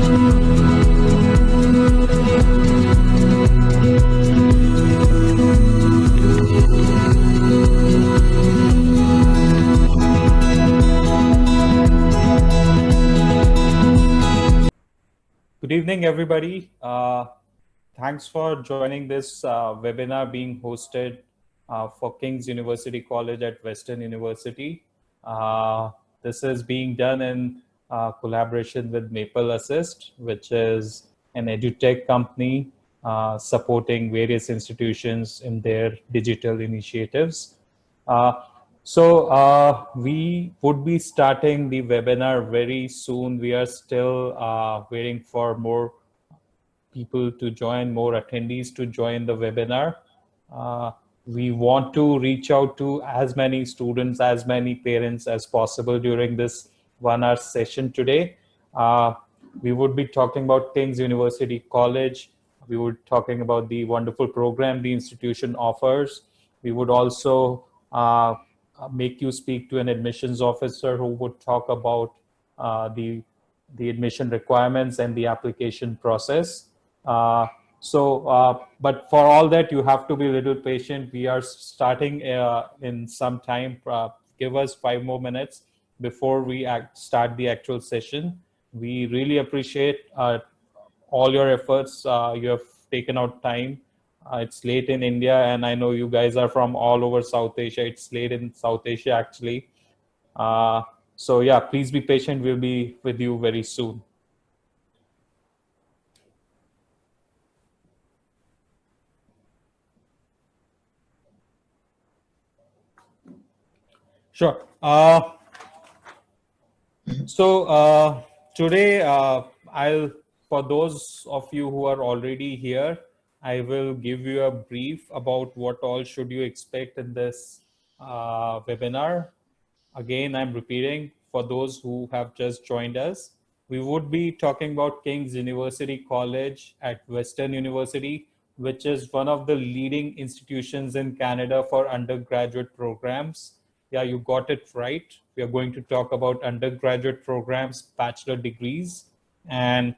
Good evening, everybody. Thanks for joining this webinar being hosted for King's University College at Western University. This is being done in collaboration with Maple Assist, which is an edutech company supporting various institutions in their digital initiatives. We would be starting the webinar very soon. We are still waiting for more people to join, more attendees to join the webinar. We want to reach out to as many students, as many parents as possible during this 1 hour session today. We would be talking about King's University College. We would be talking about the wonderful program the institution offers. We would also make you speak to an admissions officer who would talk about the admission requirements and the application process. But for all that, you have to be a little patient. We are starting in some time. Give us 5 more minutes before we start the actual session. We really appreciate all your efforts. You have taken out time. It's late in India, and I know you guys are from all over South Asia. It's late in South Asia, actually. So yeah, please be patient. We'll be with you very soon. Sure. Today, for those of you who are already here, I will give you a brief about what all should you expect in this webinar. Again, I'm repeating for those who have just joined us. We would be talking about King's University College at Western University, which is one of the leading institutions in Canada for undergraduate programs. Yeah, you got it right. We are going to talk about undergraduate programs, bachelor degrees, and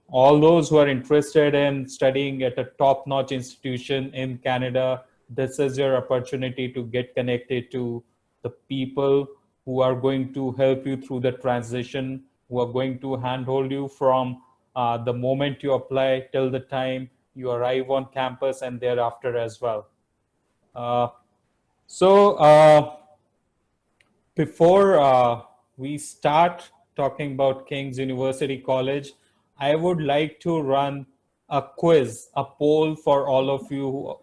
all those who are interested in studying at a top-notch institution in Canada. This is your opportunity to get connected to the people who are going to help you through the transition, who are going to handhold you from the moment you apply till the time you arrive on campus and thereafter as well. Before we start talking about King's University College, I would like to run a quiz, a poll for all of you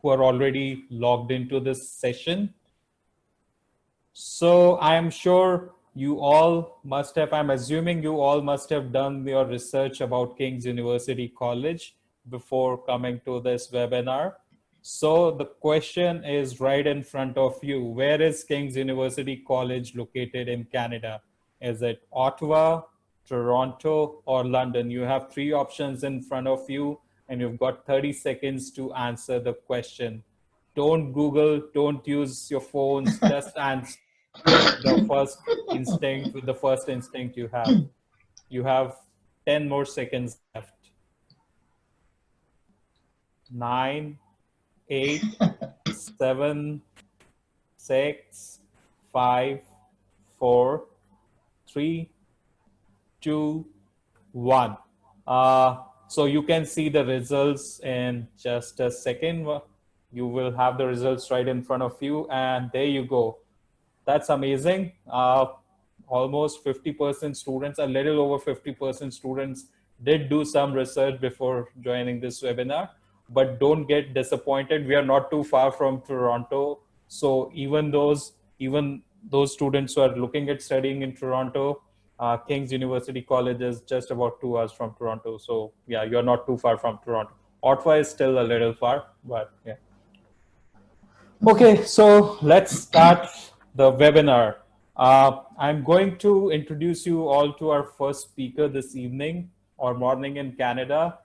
who are already logged into this session. So I'm sure you all must have, I'm assuming you all must have done your research about King's University College before coming to this webinar. So the question is right in front of you. Where is King's University College located in Canada? Is it Ottawa, Toronto, or London? You have 3 options in front of you, and you've got 30 seconds to answer the question. Don't Google, don't use your phones, just answer the first instinct with the first instinct you have. You have 10 more seconds left. 9, 8, 7, 6, 5, 4, 3, 2, 1. So you can see the results in just a second. You will have the results right in front of you, and there you go. That's amazing. Almost 50% students, a little over 50% students did do some research before joining this webinar, but don't get disappointed. We are not too far from Toronto. So even those students who are looking at studying in Toronto, King's University College is just about 2 hours from Toronto. So yeah, you're not too far from Toronto. Ottawa is still a little far, but yeah. Okay, so let's start the webinar. I'm going to introduce you all to our first speaker this evening or morning in Canada,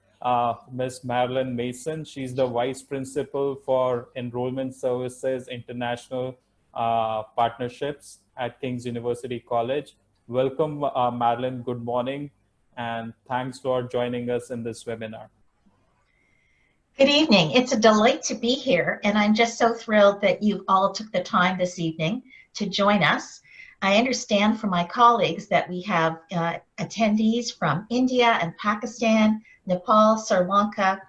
Ms. Marilyn Mason. She's the Vice Principal for Enrollment Services International Partnerships at King's University College. Welcome, Marilyn. Good morning. And thanks for joining us in this webinar. Good evening. It's a delight to be here, and I'm just so thrilled that you all took the time this evening to join us. I understand from my colleagues that we have attendees from India and Pakistan, Nepal, Sri Lanka,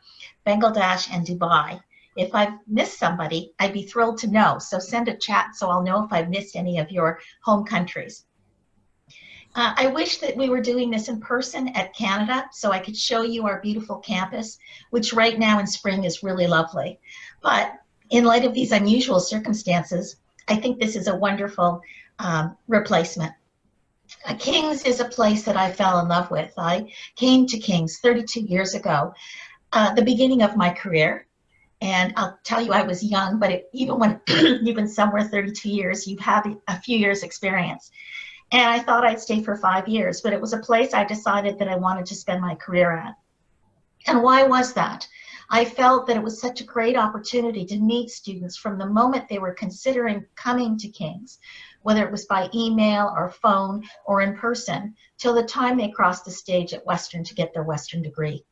Bangladesh, and Dubai. If I've missed somebody, I'd be thrilled to know. So send a chat so I'll know if I've missed any of your home countries. I wish that we were doing this in person at Canada so I could show you our beautiful campus, which right now in spring is really lovely. But in light of these unusual circumstances, I think this is a wonderful replacement. King's is a place that I fell in love with. I came to King's 32 years ago, the beginning of my career. And I'll tell you, I was young, but even when you've been somewhere 32 years, you've had a few years experience. And I thought I'd stay for 5 years, but it was a place I decided that I wanted to spend my career at. And why was that? I felt that it was such a great opportunity to meet students from the moment they were considering coming to King's, whether it was by email or phone or in person, till the time they crossed the stage at Western to get their Western degree.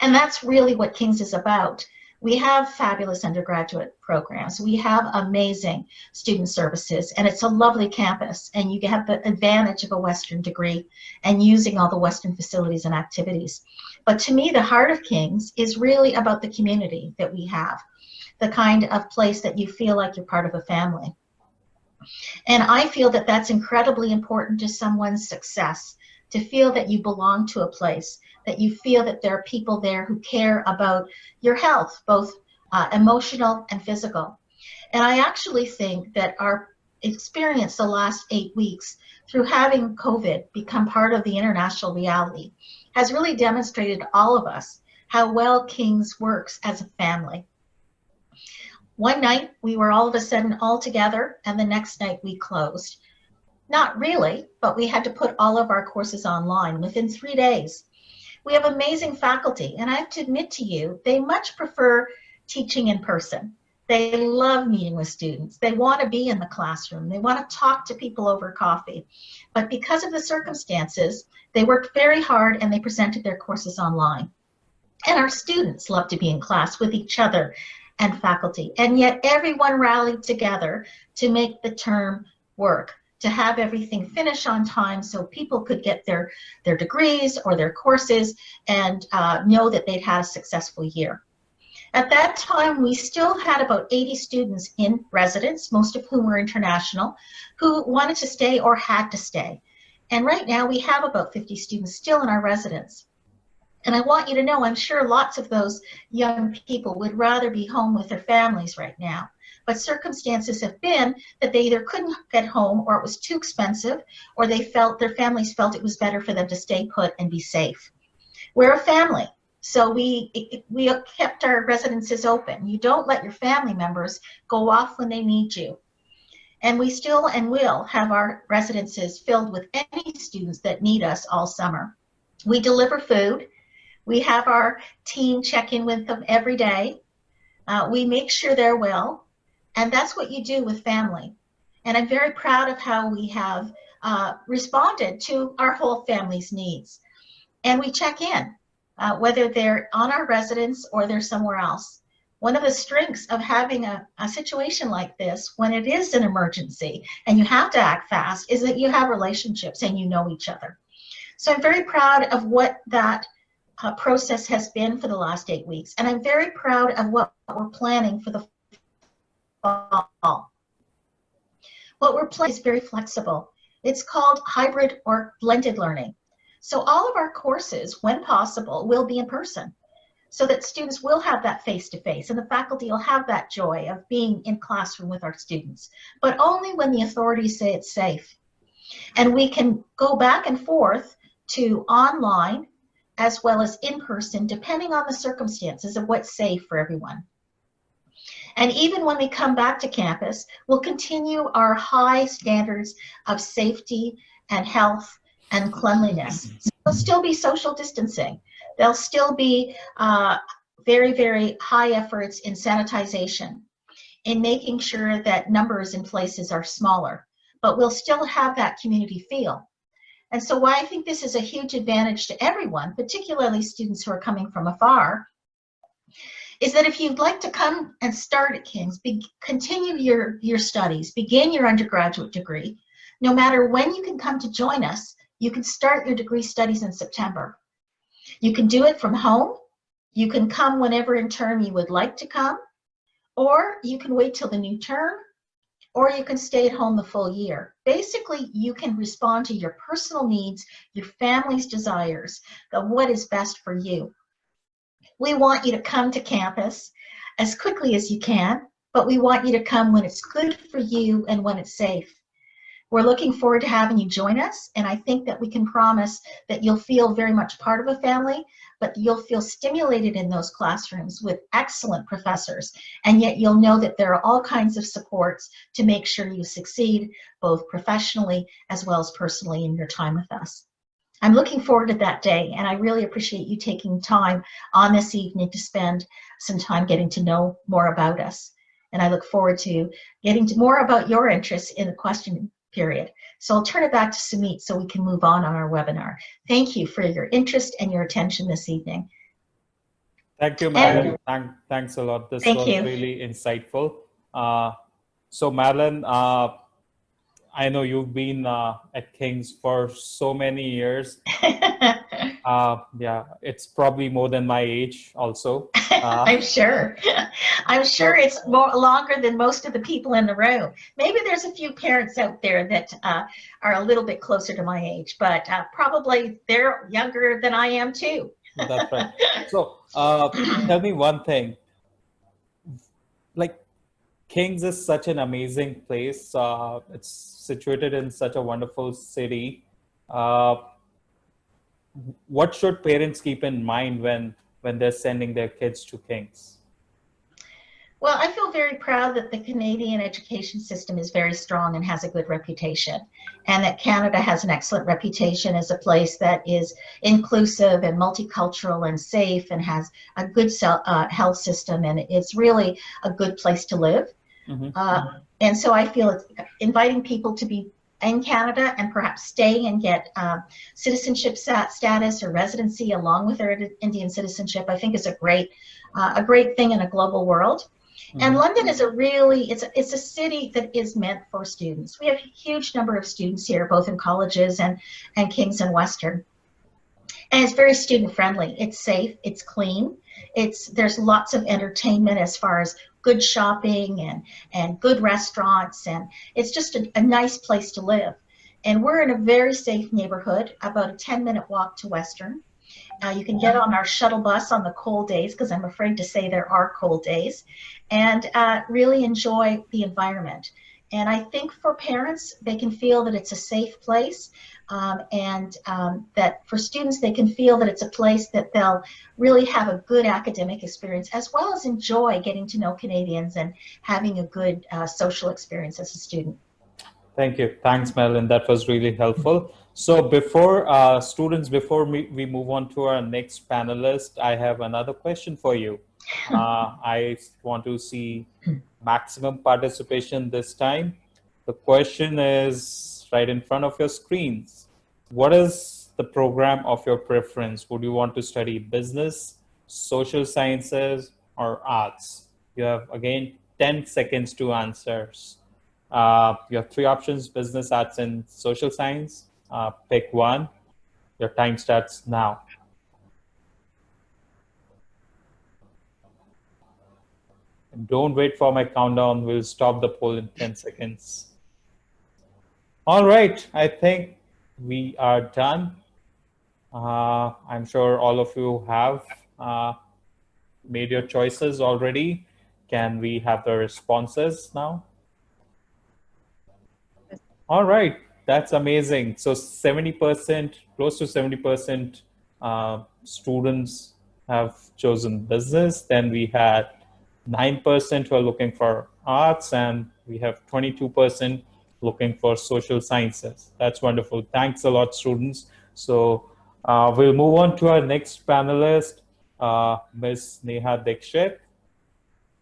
And that's really what King's is about. We have fabulous undergraduate programs. We have amazing student services, and it's a lovely campus, and you have the advantage of a Western degree and using all the Western facilities and activities. But to me, the heart of King's is really about the community that we have, the kind of place that you feel like you're part of a family. And I feel that that's incredibly important to someone's success, to feel that you belong to a place, that you feel that there are people there who care about your health, both emotional and physical. And I actually think that our experience the last 8 weeks through having COVID become part of the international reality has really demonstrated to all of us how well King's works as a family. One night we were all of a sudden all together, and the next night we closed. Not really, but we had to put all of our courses online within 3 days. We have amazing faculty, and I have to admit to you, they much prefer teaching in person. They love meeting with students. They want to be in the classroom. They want to talk to people over coffee. But because of the circumstances, they worked very hard and they presented their courses online. And our students love to be in class with each other and faculty. And yet everyone rallied together to make the term work, to have everything finish on time so people could get their degrees or their courses and know that they'd had a successful year. At that time, we still had about 80 students in residence, most of whom were international, who wanted to stay or had to stay. And right now, we have about 50 students still in our residence. And I want you to know, I'm sure lots of those young people would rather be home with their families right now. But circumstances have been that they either couldn't get home, or it was too expensive, or they felt, their families felt it was better for them to stay put and be safe. We're a family, so we kept our residences open. You don't let your family members go off when they need you. And we still and will have our residences filled with any students that need us all summer. We deliver food. We have our team check in with them every day. We make sure they're well. And that's what you do with family. And I'm very proud of how we have responded to our whole family's needs. And we check in, whether they're on our residence or they're somewhere else. One of the strengths of having a situation like this, when it is an emergency and you have to act fast, is that you have relationships and you know each other. So I'm very proud of what that process has been for the last 8 weeks. And I'm very proud of what we're planning for the fall. What we're planning is very flexible. It's called hybrid or blended learning. So all of our courses, when possible, will be in person, so that students will have that face-to-face, and the faculty will have that joy of being in classroom with our students, but only when the authorities say it's safe. And we can go back and forth to online as well as in person, depending on the circumstances of what's safe for everyone. And even when we come back to campus, we'll continue our high standards of safety and health and cleanliness. So there'll still be social distancing. There'll still be very, very high efforts in sanitization, in making sure that numbers in places are smaller, but we'll still have that community feel. And so why I think this is a huge advantage to everyone, particularly students who are coming from afar, is that if you'd like to come and start at King's, continue your studies, begin your undergraduate degree, no matter when you can come to join us, you can start your degree studies in September. You can do it from home. You can come whenever in term you would like to come, or you can wait till the new term, or you can stay at home the full year. Basically, you can respond to your personal needs, your family's desires, of what is best for you. We want you to come to campus as quickly as you can, but we want you to come when it's good for you and when it's safe. We're looking forward to having you join us, and I think that we can promise that you'll feel very much part of a family, but you'll feel stimulated in those classrooms with excellent professors, and yet you'll know that there are all kinds of supports to make sure you succeed, both professionally as well as personally in your time with us. I'm looking forward to that day, and I really appreciate you taking time on this evening to spend some time getting to know more about us. And I look forward to getting to more about your interests in the question period. So I'll turn it back to Sumit so we can move on our webinar. Thank you for your interest and your attention this evening. Thank you, Marilyn. Thanks a lot. This was you. really insightful. So Marilyn, I know you've been at King's for so many years. Yeah, it's probably more than my age also. I'm sure. I'm sure it's longer than most of the people in the room. Maybe there's a few parents out there that are a little bit closer to my age, but probably they're younger than I am too. That's right. So tell me one thing, like King's is such an amazing place. It's situated in such a wonderful city. What should parents keep in mind when they're sending their kids to King's? Well, I feel very proud that the Canadian education system is very strong and has a good reputation, and that Canada has an excellent reputation as a place that is inclusive and multicultural and safe and has a good health system, and it's really a good place to live. Mm-hmm. And so I feel it's inviting people to be in Canada and perhaps stay and get citizenship status or residency along with their Indian citizenship, I think is a great thing in a global world. Mm-hmm. And London is it's a city that is meant for students. We have a huge number of students here, both in colleges and King's and Western. And it's very student friendly. It's safe, it's clean. There's lots of entertainment as far as good shopping and good restaurants, and it's just a nice place to live. And we're in a very safe neighborhood, about a 10-minute walk to Western. You can get on our shuttle bus on the cold days, because I'm afraid to say there are cold days, and really enjoy the environment. And I think for parents, they can feel that it's a safe place, and that for students, they can feel that it's a place that they'll really have a good academic experience, as well as enjoy getting to know Canadians and having a good social experience as a student. Thank you. Thanks, Marilyn. That was really helpful. So before we move on to our next panelist, I have another question for you. I want to see maximum participation this time. The question is right in front of your screens. What is the program of your preference? Would you want to study business, social sciences, or arts? You have, again, 10 seconds to answer. You have three options: business, arts, and social science. Pick one. Your time starts now. And don't wait for my countdown. We'll stop the poll in 10 seconds. All right, I think we are done. I'm sure all of you have made your choices already. Can we have the responses now? All right, that's amazing. So 70%, close to 70% students have chosen business. Then we had 9% who are looking for arts, and we have 22% looking for social sciences. That's wonderful. Thanks a lot, students. So we'll move on to our next panelist, Ms. Neha Dixit.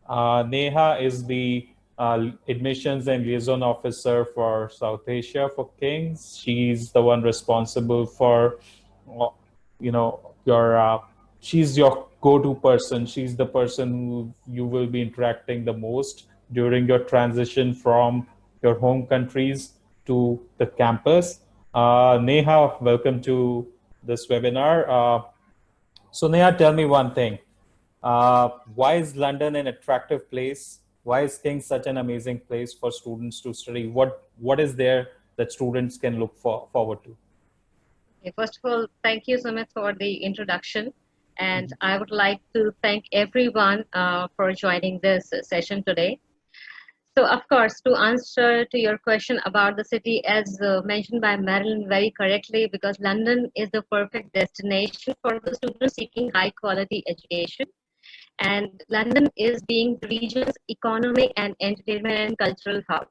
Neha is the admissions and liaison officer for South Asia for King's. She's the one responsible for, your. She's your go-to person. She's the person who you will be interacting the most during your transition from your home countries to the campus. Neha, welcome to this webinar. So Neha, tell me one thing. Why is London an attractive place? Why is King's such an amazing place for students to study? What is there that students can look forward to? Okay, first of all, thank you so much for the introduction. And I would like to thank everyone for joining this session today. So, of course, to answer to your question about the city, as mentioned by Marilyn very correctly, because London is the perfect destination for the students seeking high quality education. And London is being the region's economic and entertainment and cultural hub.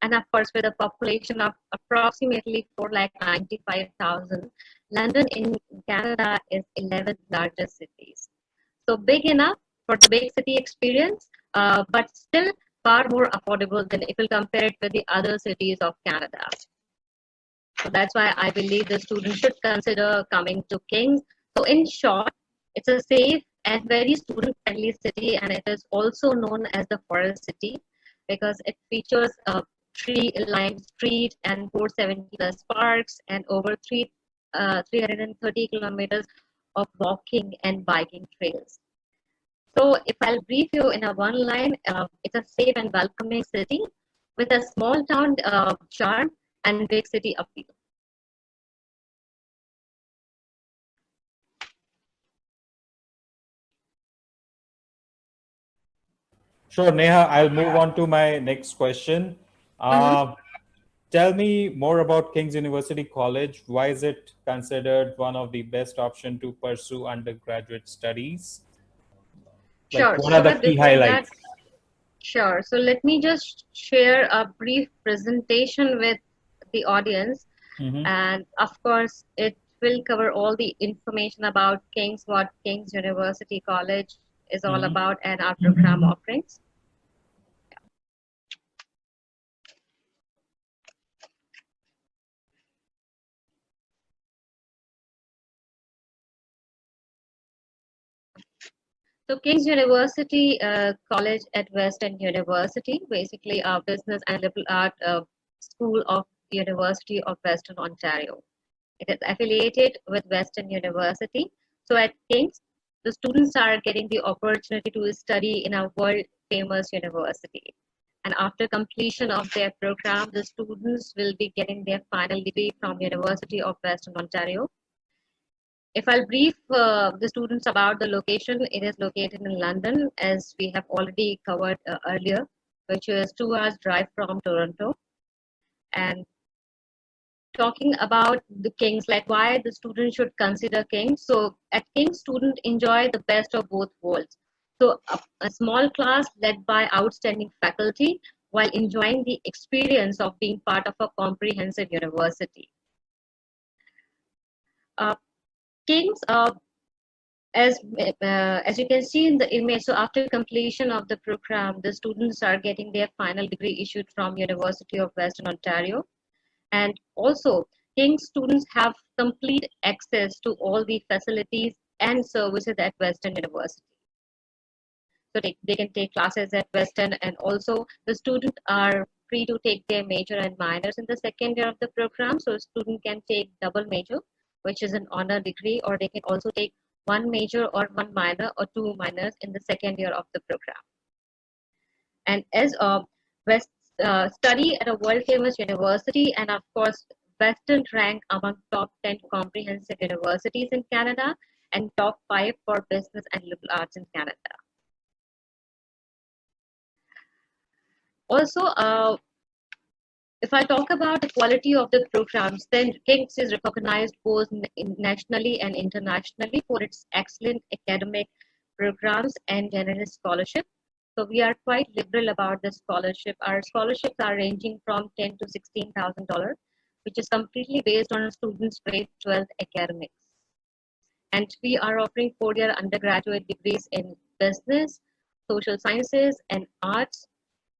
And of course, with a population of approximately 4,95,000, London in Canada is 11th largest cities. So big enough for the big city experience, but still far more affordable than if you compare it with the other cities of Canada. So that's why I believe the students should consider coming to King's. So in short, it's a safe and very student-friendly city, and it is also known as the Forest City because it features a tree-lined street and 470 plus parks and over 330 kilometers of walking and biking trails. So if I'll brief you in a one line, it's a safe and welcoming city with a small town charm and big city appeal. Sure, Neha, I'll move on to my next question. Tell me more about King's University College. Why is it considered one of the best options to pursue undergraduate studies? Sure. What are the key highlights? Sure. So let me just share a brief presentation with the audience. And of course, it will cover all the information about King's, what King's University College is all about, and our program offerings. So King's University College at Western University, basically a business and liberal art school of the University of Western Ontario. It is affiliated with Western University. So at King's, the students are getting the opportunity to study in a world famous university. And after completion of their program, the students will be getting their final degree from University of Western Ontario. If I'll brief the students about the location, it is located in London, as we have already covered earlier, which is 2 hours drive from Toronto. And talking about the King's, like why the student should consider King's. So at King's, students enjoy the best of both worlds. So a small class led by outstanding faculty while enjoying the experience of being part of a comprehensive university. King's, as you can see in the image, so after completion of the program, the students are getting their final degree issued from University of Western Ontario. And also, King's students have complete access to all the facilities and services at Western University. So they can take classes at Western, and also the students are free to take their major and minors in the second year of the program. So a student can take double major, which is an honor degree, or they can also take one major or one minor or two minors in the second year of the program. And as West study at a world famous university, and of course Western rank among top 10 comprehensive universities in Canada and top 5 for business and liberal arts in Canada. Also, if I talk about the quality of the programs, then King's is recognized both nationally and internationally for its excellent academic programs and generous scholarship. So we are quite liberal about the scholarship. Our scholarships are ranging from $10,000 to $16,000, which is completely based on a student's grade 12 academics. And we are offering 4-year undergraduate degrees in business, social sciences, and arts,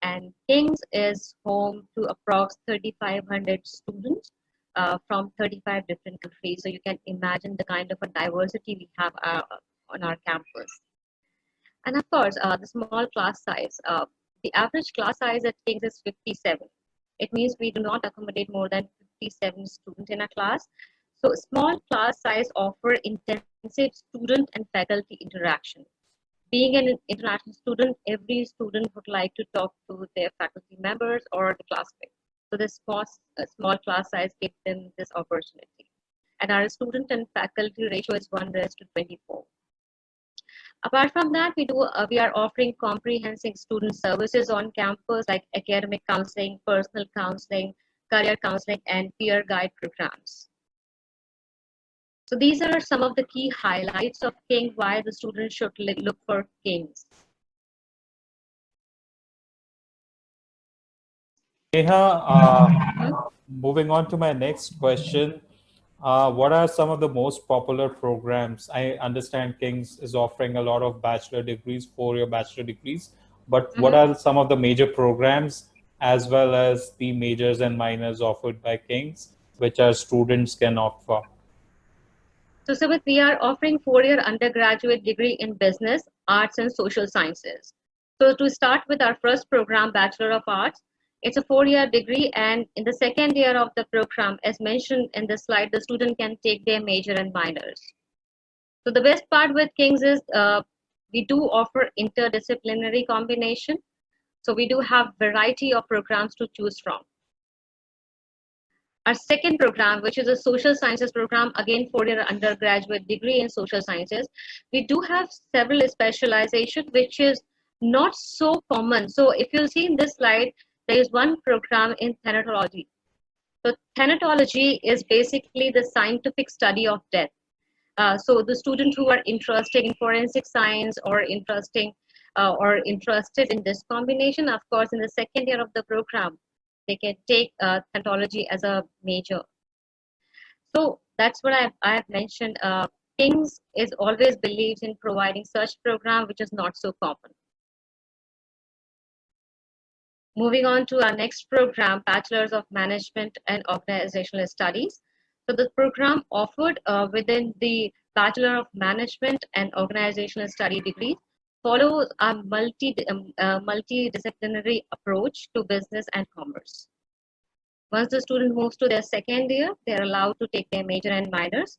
And King's is home to approx 3,500 students from 35 different countries. So you can imagine the kind of a diversity we have on our campus. And of course, the small class size. The average class size at King's is 57. It means we do not accommodate more than 57 students in a class. So small class size offer intensive student and faculty interaction. Being an international student, every student would like to talk to their faculty members or the classmates. So this small class size gives them this opportunity. And our student and faculty ratio is 1:24. Apart from that, we are offering comprehensive student services on campus like academic counseling, personal counseling, career counseling, and peer guide programs. So these are some of the key highlights of King, why the students should look for Kings. Neha, moving on to my next question. What are some of the most popular programs? I understand King's is offering a lot of bachelor degrees, 4-year bachelor degrees, but what are some of the major programs as well as the majors and minors offered by King's, which our students can opt for? So Sumit, we are offering 4-year undergraduate degree in business, arts, and social sciences. So to start with our first program, Bachelor of Arts, it's a 4-year degree, and in the second year of the program, as mentioned in the slide, the student can take their major and minors. So the best part with King's is we do offer interdisciplinary combination. So we do have variety of programs to choose from. Our second program, which is a social sciences program, again 4-year undergraduate degree in social sciences, we do have several specializations, which is not so common. So if you'll see in this slide, there is one program in thanatology. So thanatology is basically the scientific study of death. So the students who are interested in forensic science or interested in this combination, of course, in the second year of the program, they can take thanatology as a major. So that's what I have mentioned. King's is always believes in providing such program which is not so common. Moving on to our next program, Bachelor's of Management and Organizational Studies. So the program offered within the Bachelor of Management and Organizational Study degree follows a multidisciplinary approach to business and commerce. Once the student moves to their second year, they are allowed to take their major and minors.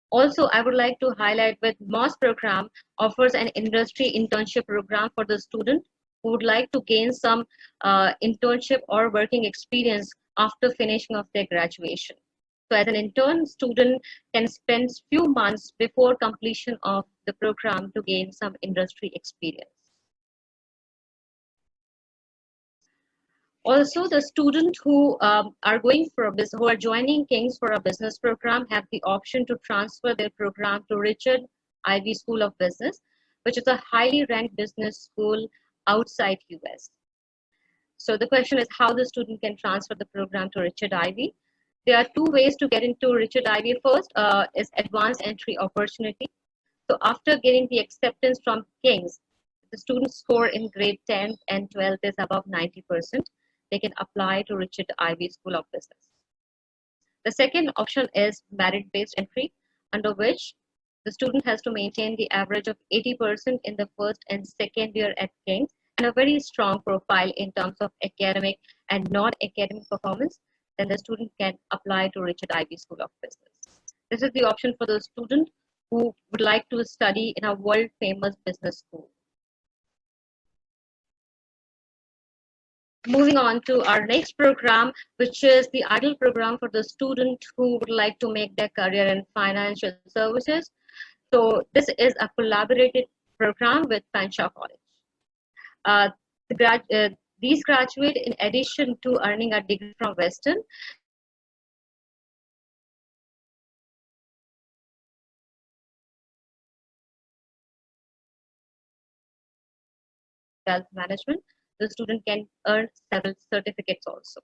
Also, I would like to highlight with MOS program offers an industry internship program for the student who would like to gain some internship or working experience after finishing of their graduation. So as an intern, student can spend few months before completion of the program to gain some industry experience. Also, the students who are joining King's for a business program have the option to transfer their program to Richard IVEY School of Business, which is a highly ranked business school outside US. So the question is how the student can transfer the program to Richard IVEY. There are two ways to get into Richard IVEY. First is advanced entry opportunity. So after getting the acceptance from King's, the student score in grade 10 and 12 is above 90%. They can apply to Richard IVEY School of Business. The second option is merit-based entry, under which the student has to maintain the average of 80% in the first and second year at King's and a very strong profile in terms of academic and non-academic performance. Then the student can apply to Richard IVEY School of Business. This is the option for the student who would like to study in a world-famous business school. Moving on to our next program, which is the IDLE program for the student who would like to make their career in financial services. So this is a collaborated program with Fanshawe College. These graduate in addition to earning a degree from Western, wealth management, the student can earn several certificates also.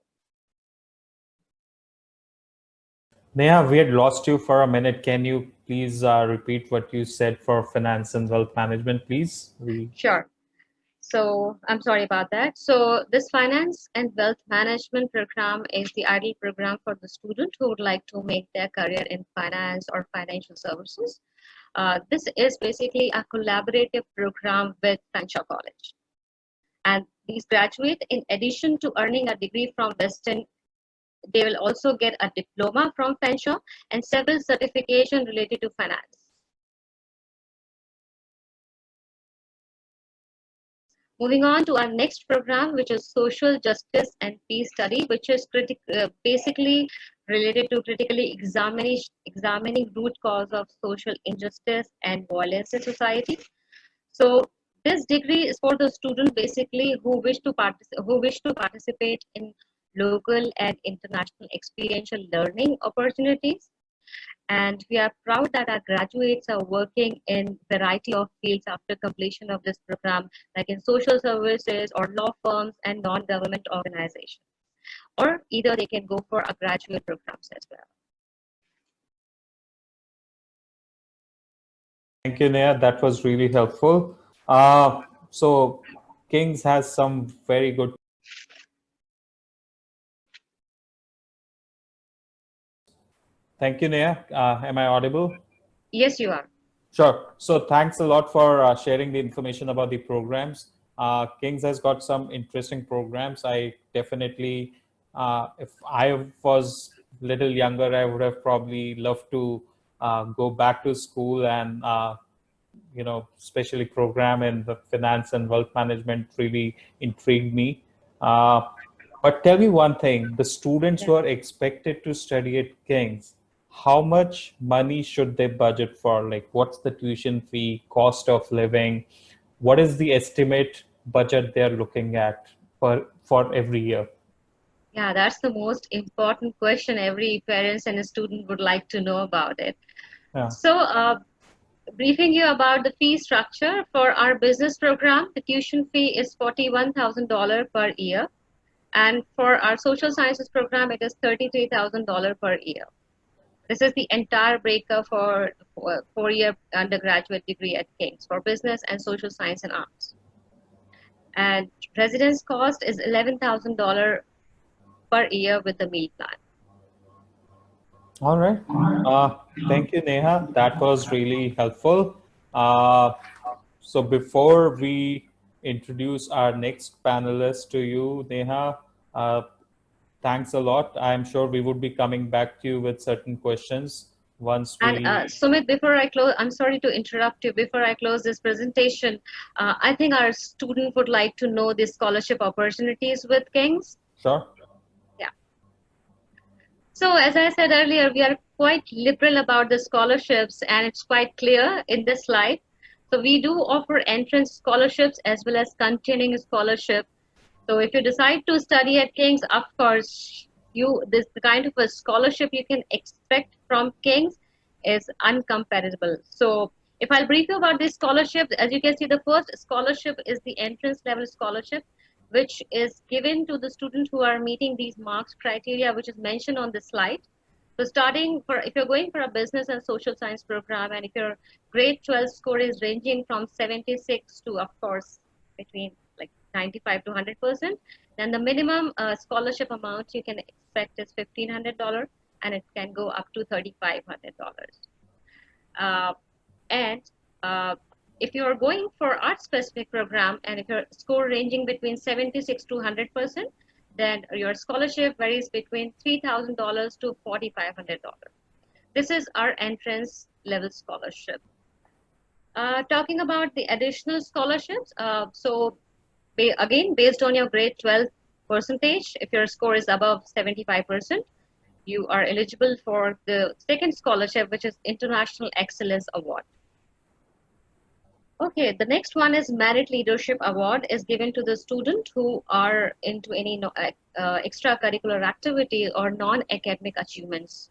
Neha, we had lost you for a minute. Can you please repeat what you said for finance and wealth management, please? Sure. So I'm sorry about that. So this finance and wealth management program is the ideal program for the student who would like to make their career in finance or financial services. This is basically a collaborative program with Fanshawe College. And these graduates, in addition to earning a degree from Western, they will also get a diploma from Fanshawe and several certifications related to finance. Moving on to our next program, which is Social Justice and Peace Study, which is basically related to critically examining root cause of social injustice and violence in society. So this degree is for the student basically who wish to participate in local and international experiential learning opportunities. And we are proud that our graduates are working in variety of fields after completion of this program, like in social services or law firms and non-government organizations. Or either they can go for a graduate programs as well. Thank you, Neha. That was really helpful. So Kings has some very good. Thank you, Neha. Am I audible? Yes, you are. Sure. So thanks a lot for sharing the information about the programs. Kings has got some interesting programs. I definitely, if I was little younger, I would have probably loved to go back to school and especially program in the finance and wealth management really intrigued me. But tell me one thing, the students who are expected to study at King's, how much money should they budget for? Like, what's the tuition fee, cost of living? What is the estimate budget they're looking at for every year? Yeah, that's the most important question every parents and a student would like to know about it. Yeah. So, briefing you about the fee structure for our business program, the tuition fee is $41,000 per year. And for our social sciences program, it is $33,000 per year. This is the entire breakup for 4-year undergraduate degree at King's for business and social science and arts. And residence cost is $11,000 per year with the meal plan. All right. Thank you, Neha. That was really helpful. So before we introduce our next panelist to you, Neha, thanks a lot. I'm sure we would be coming back to you with certain questions once And we. Sumit, before I close, I'm sorry to interrupt you. Before I close this presentation, I think our student would like to know the scholarship opportunities with King's. Sure. Yeah. So as I said earlier, we are quite liberal about the scholarships, and it's quite clear in this slide. So we do offer entrance scholarships as well as continuing scholarship. So if you decide to study at King's, of course, this the kind of a scholarship you can expect from King's is uncomparable. So if I'll brief you about this scholarship, as you can see, the first scholarship is the entrance level scholarship, which is given to the students who are meeting these marks criteria, which is mentioned on the slide. So if you're going for a business and social science program, and if your grade 12 score is ranging from 76 to, of course, between like 95 to 100%, then the minimum scholarship amount you can expect is $1,500, and it can go up to $3,500. And if you're going for art specific program, and if your score ranging between 76 to 100%, then your scholarship varies between $3,000 to $4,500. This is our entrance level scholarship. Talking about the additional scholarships, again, based on your grade 12 percentage, if your score is above 75%, you are eligible for the second scholarship, which is International Excellence Award. Okay, the next one is Merit Leadership Award is given to the student who are into any extracurricular activity or non-academic achievements.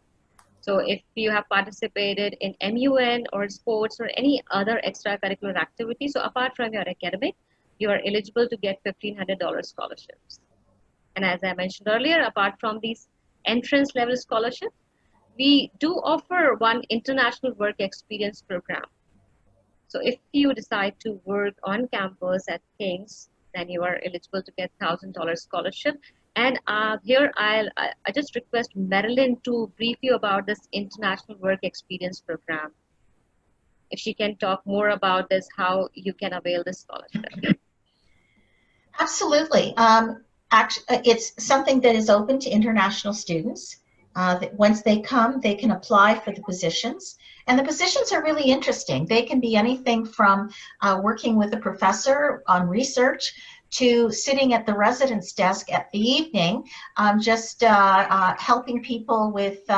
So if you have participated in MUN or sports or any other extracurricular activity, so apart from your academic, you are eligible to get $1,500 scholarships. And as I mentioned earlier, apart from these entrance level scholarships, we do offer one international work experience program. So if you decide to work on campus at King's, then you are eligible to get $1,000 scholarship. And here I just request Marilyn to brief you about this international work experience program. If she can talk more about this, how you can avail this scholarship. Absolutely. Actually, it's something that is open to international students. That once they come, they can apply for the positions. And the positions are really interesting. They can be anything from working with a professor on research to sitting at the residence desk at the evening, just helping people with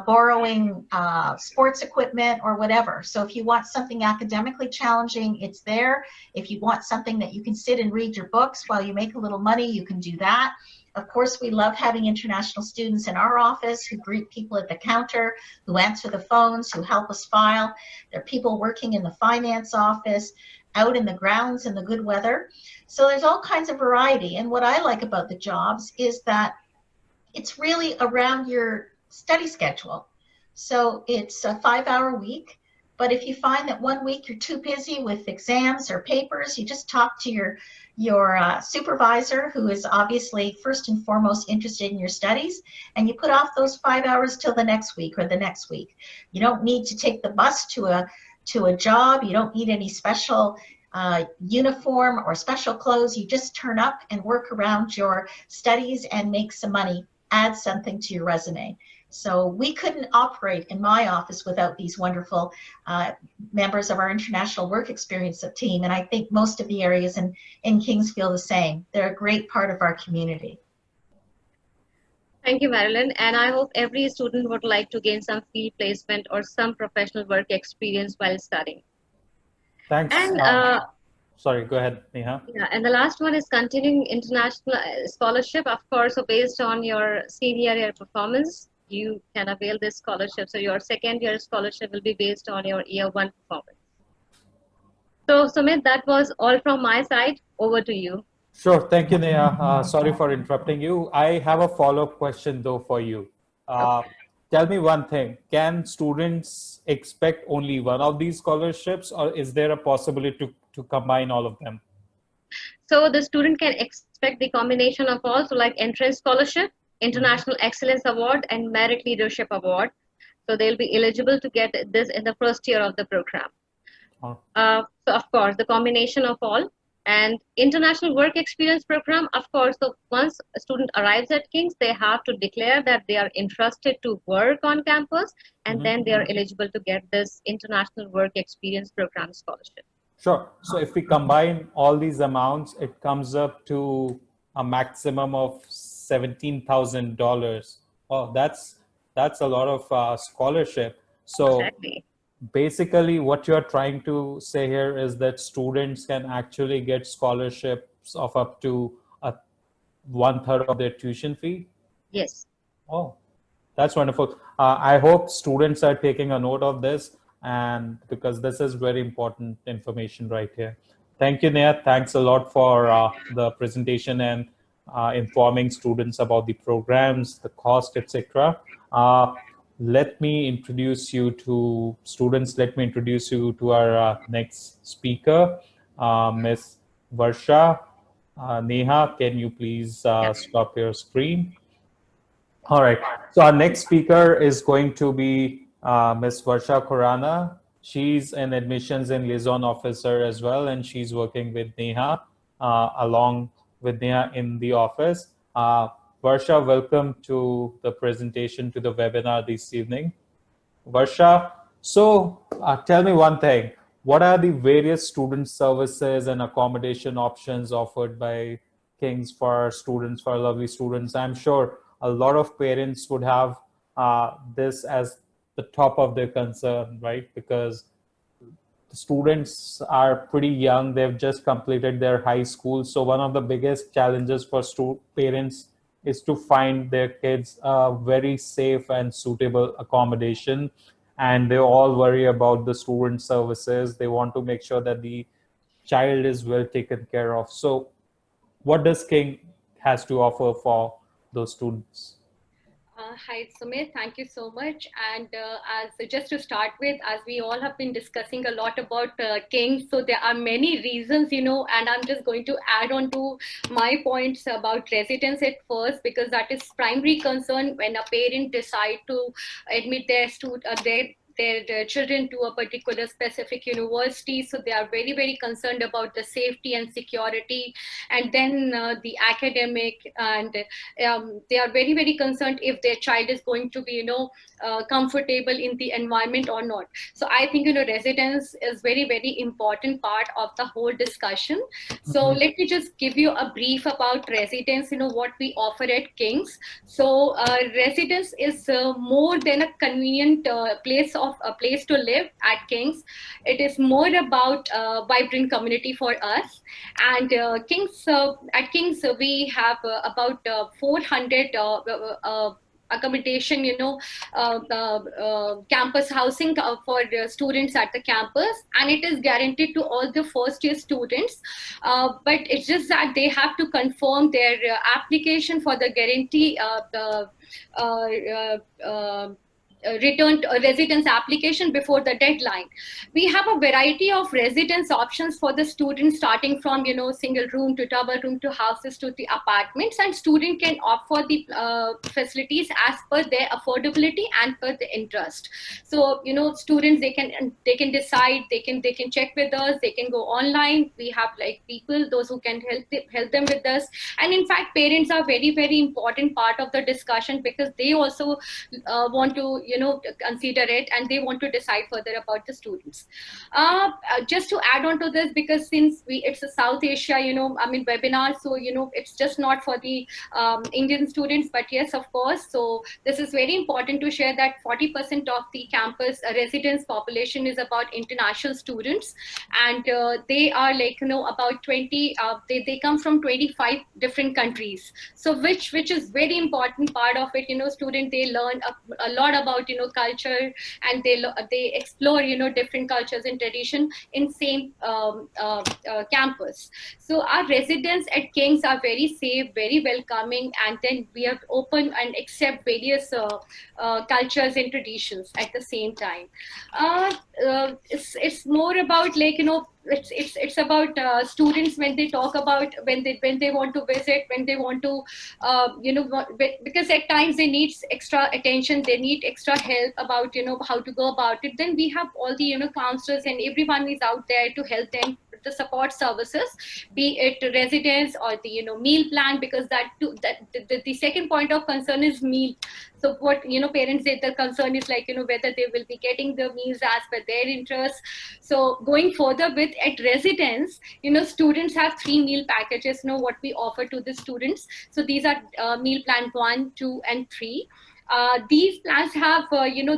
borrowing sports equipment or whatever. So if you want something academically challenging, it's there. If you want something that you can sit and read your books while you make a little money, you can do that. Of course, we love having international students in our office who greet people at the counter, who answer the phones, who help us file. There are people working in the finance office, out in the grounds in the good weather. So there's all kinds of variety. And what I like about the jobs is that it's really around your study schedule. So it's a 5-hour week, but if you find that one week you're too busy with exams or papers, you just talk to your supervisor, who is obviously first and foremost interested in your studies, and you put off those 5 hours till the next week or the next week. You don't need to take the bus to a job. You don't need any special uniform or special clothes. You just turn up and work around your studies and make some money, add something to your resume. So we couldn't operate in my office without these wonderful members of our international work experience team. And I think most of the areas in Kings feel the same. They're a great part of our community. Thank you, Marilyn. And I hope every student would like to gain some field placement or some professional work experience while studying. Thanks. And sorry, go ahead, Neha. yeah, and the last one is continuing international scholarship, of course. So based on your senior year performance, you can avail this scholarship. So your second year scholarship will be based on your year one performance. So Sumit, that was all from my side. Over to you. Sure. Thank you, Neha. Sorry for interrupting you. I have a follow-up question though for you. Tell me one thing. Can students expect only one of these scholarships, or is there a possibility to combine all of them? So the student can expect the combination of all, so like entrance scholarship, International Excellence Award, and Merit Leadership Award. So they'll be eligible to get this in the first year of the program. So of course, the combination of all. And International Work Experience Program, of course, so once a student arrives at King's, they have to declare that they are interested to work on campus, and then they are eligible to get this International Work Experience Program scholarship. Sure. So if we combine all these amounts, it comes up to a maximum of $17,000. Oh, that's a lot of scholarship. So exactly. Basically, what you're trying to say here is that students can actually get scholarships of up to 1/3 of their tuition fee. Yes. Oh, that's wonderful. I hope students are taking a note of this, and because this is very important information right here. Thank you, Neha. Thanks a lot for the presentation and informing students about the programs, the cost, etc. Let me introduce you to students. Let me introduce you to our next speaker, Ms. Varsha. Neha, can you please stop your screen? All right. So our next speaker is going to be Ms. Varsha Khurana. She's an admissions and liaison officer as well, and she's working with Neha along with Neha in the office. Varsha, welcome to the presentation, to the webinar this evening. Varsha, so tell me one thing. What are the various student services and accommodation options offered by King's for students, for lovely students? I'm sure a lot of parents would have this as the top of their concern, right? Because the students are pretty young. They've just completed their high school. So one of the biggest challenges for parents is to find their kids a very safe and suitable accommodation. And they all worry about the student services. They want to make sure that the child is well taken care of. So what does King has to offer for those students? Hi, Sumit. Thank you so much. And as just to start with, as we all have been discussing a lot about kings, so there are many reasons, and I'm just going to add on to my points about residence at first, because that is primary concern when a parent decide to admit their children to a particular specific university. So they are very, very concerned about the safety and security, and then the academic, and they are very, very concerned if their child is going to be comfortable in the environment or not. So I think residence is very, very important part of the whole discussion. So let me just give you a brief about residence, what we offer at King's. So residence is more than a convenient place to live at King's. It is more about vibrant community for us. And at King's, we have about 400 accommodation, campus housing for the students at the campus, and it is guaranteed to all the first year students. But it's just that they have to confirm their application for the guarantee, return residence application before the deadline. We have a variety of residence options for the students, starting from single room to double room to houses to the apartments, and student can opt for the facilities as per their affordability and per the interest. So students, they can decide, they can check with us, they can go online. We have like people, those who can help them with us. And in fact, parents are very, very important part of the discussion, because they also want to consider it, and they want to decide further about the students. Just to add on to this, because since it's a South Asia webinar, so it's just not for the Indian students, but yes, of course. So this is very important to share that 40% of the campus residence population is about international students, and they are like about 20, they come from 25 different countries. So which is very important part of it. Student, they learn a lot about culture, and they explore different cultures and tradition in same campus. So our residents at King's are very safe, very welcoming, and then we are open and accept various cultures and traditions at the same time. It's more about like it's about students, when they talk about when they want to visit, when they want to because at times they need extra attention, they need extra help about how to go about it. Then we have all the counselors, and everyone is out there to help them with the support services, be it residence or the meal plan, because the second point of concern is meal. So what parents say, the concern is like whether they will be getting the meals as per their interest. So going further with at residence, students have 3 meal packages, what we offer to the students. So these are meal plan 1, 2, and 3. These plans have,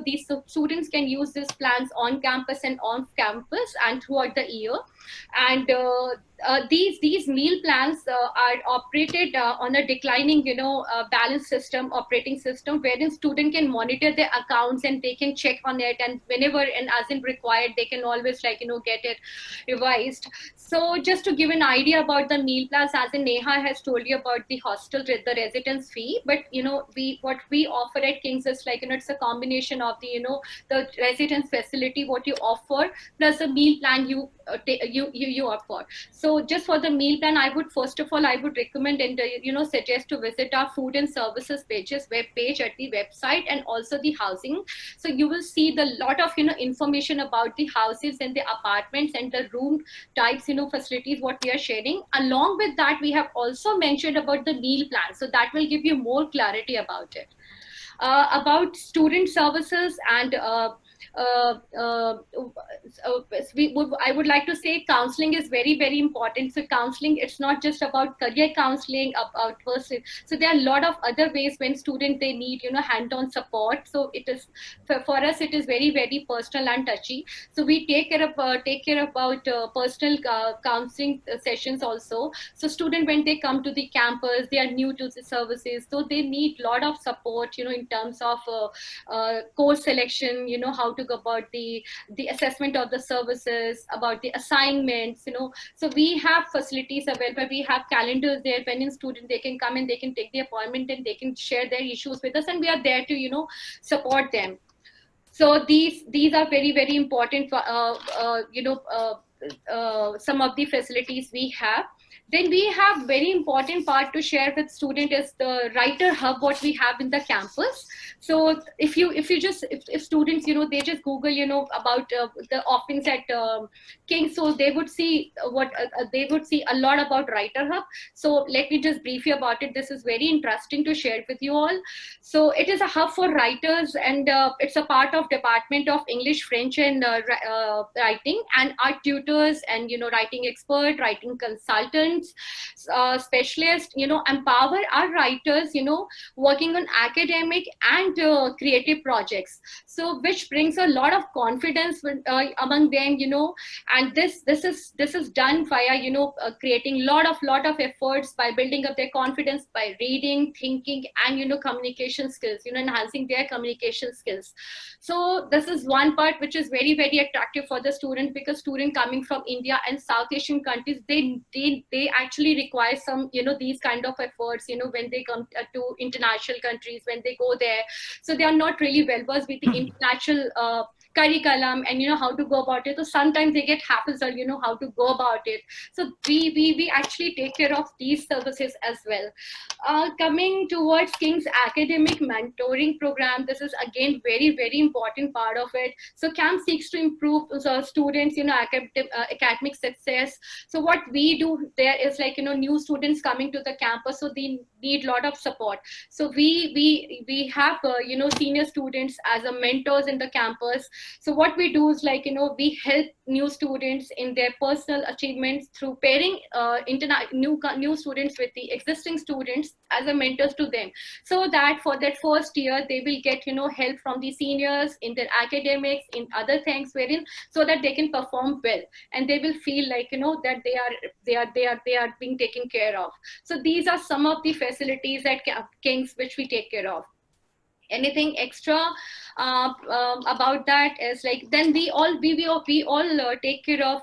these students can use these plans on campus and off campus and throughout the year. And these meal plans are operated on a declining, balance system, operating system, wherein student can monitor their accounts and they can check on it, and whenever and as in required, they can always get it revised. So just to give an idea about the meal plans, as in Neha has told you about the hostel, the residence fee, but what we offer at King's is like it's a combination of the the residence facility what you offer plus a meal plan you opt for. So just for the meal plan, I would first of all recommend and suggest to visit our food and services web page at the website, and also the housing. So you will see the lot of information about the houses and the apartments and the room types, facilities what we are sharing. Along with that, we have also mentioned about the meal plan, so that will give you more clarity about it. About student services and I would like to say counseling is very, very important. So counseling, it's not just about career counseling, about person. So there are a lot of other ways when student they need hand-on support. So it is for us, it is very, very personal and touchy. So we take care about personal counseling sessions also. So student, when they come to the campus, they are new to the services, so they need a lot of support in terms of course selection, how to to go about the assessment of the services, about the assignments, so we have facilities available. We have calendars there. When a student, they can come and they can take the appointment and they can share their issues with us, and we are there to support them. So these are very, very important for some of the facilities we have. Then we have very important part to share with student is the writer hub what we have in the campus. So if students they just Google about the offerings at King's, so they would see a lot about writer hub. So let me just brief you about it. This is very interesting to share with you all. So it is a hub for writers, and it's a part of Department of English, French, and writing, and our tutors and writing expert, writing consultants, specialists empower our writers working on academic and creative projects, so which brings a lot of confidence among them, and this is done via creating lot of efforts by building up their confidence by reading, thinking, and communication skills, enhancing their communication skills. So this is one part which is very, very attractive for the student, because student coming from India and South Asian countries, they actually require some these kind of efforts when they come to international countries, when they go there. So they are not really well versed with the international curriculum and how to go about it. So sometimes they get hassle how to go about it. So we actually take care of these services as well. Coming towards King's academic mentoring program, this is again very, very important part of it. So CAMP seeks to improve students academic success. So what we do there is new students coming to the campus, so they need a lot of support. So we have senior students as a mentors in the campus. So what we do is we help new students in their personal achievements through pairing new students with the existing students as a mentors to them, so that for that first year they will get help from the seniors in their academics, in other things, wherein so that they can perform well and they will feel that they are being taken care of. So these are some of the facilities at King's which we take care of. Anything extra about that is then we all take care of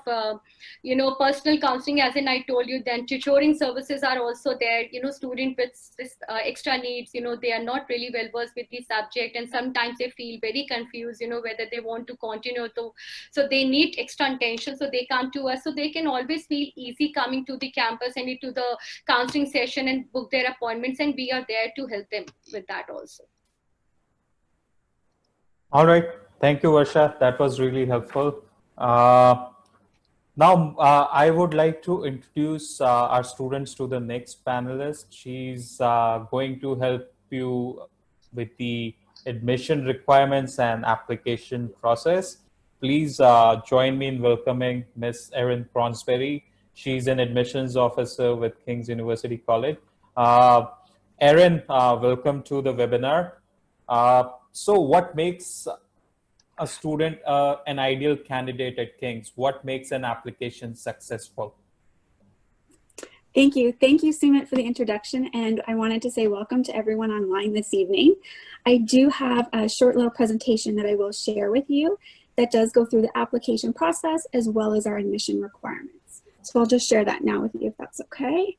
personal counseling, as in I told you. Then tutoring services are also there. Student with this extra needs, they are not really well versed with the subject, and sometimes they feel very confused whether they want to continue to, so they need extra attention, so they come to us. So they can always feel easy coming to the campus and to the counseling session and book their appointments, and we are there to help them with that also. All right. Thank you, Varsha. That was really helpful. Now, I would like to introduce our students to the next panelist. She's going to help you with the admission requirements and application process. Please join me in welcoming Miss Erin Cronsberry. She's an admissions officer with King's University College. Erin, welcome to the webinar. So what makes a student an ideal candidate at King's? What makes an application successful? Thank you. Thank you, Sumit, for the introduction. And I wanted to say welcome to everyone online this evening. I do have a short little presentation that I will share with you that does go through the application process as well as our admission requirements. So I'll just share that now with you if that's okay.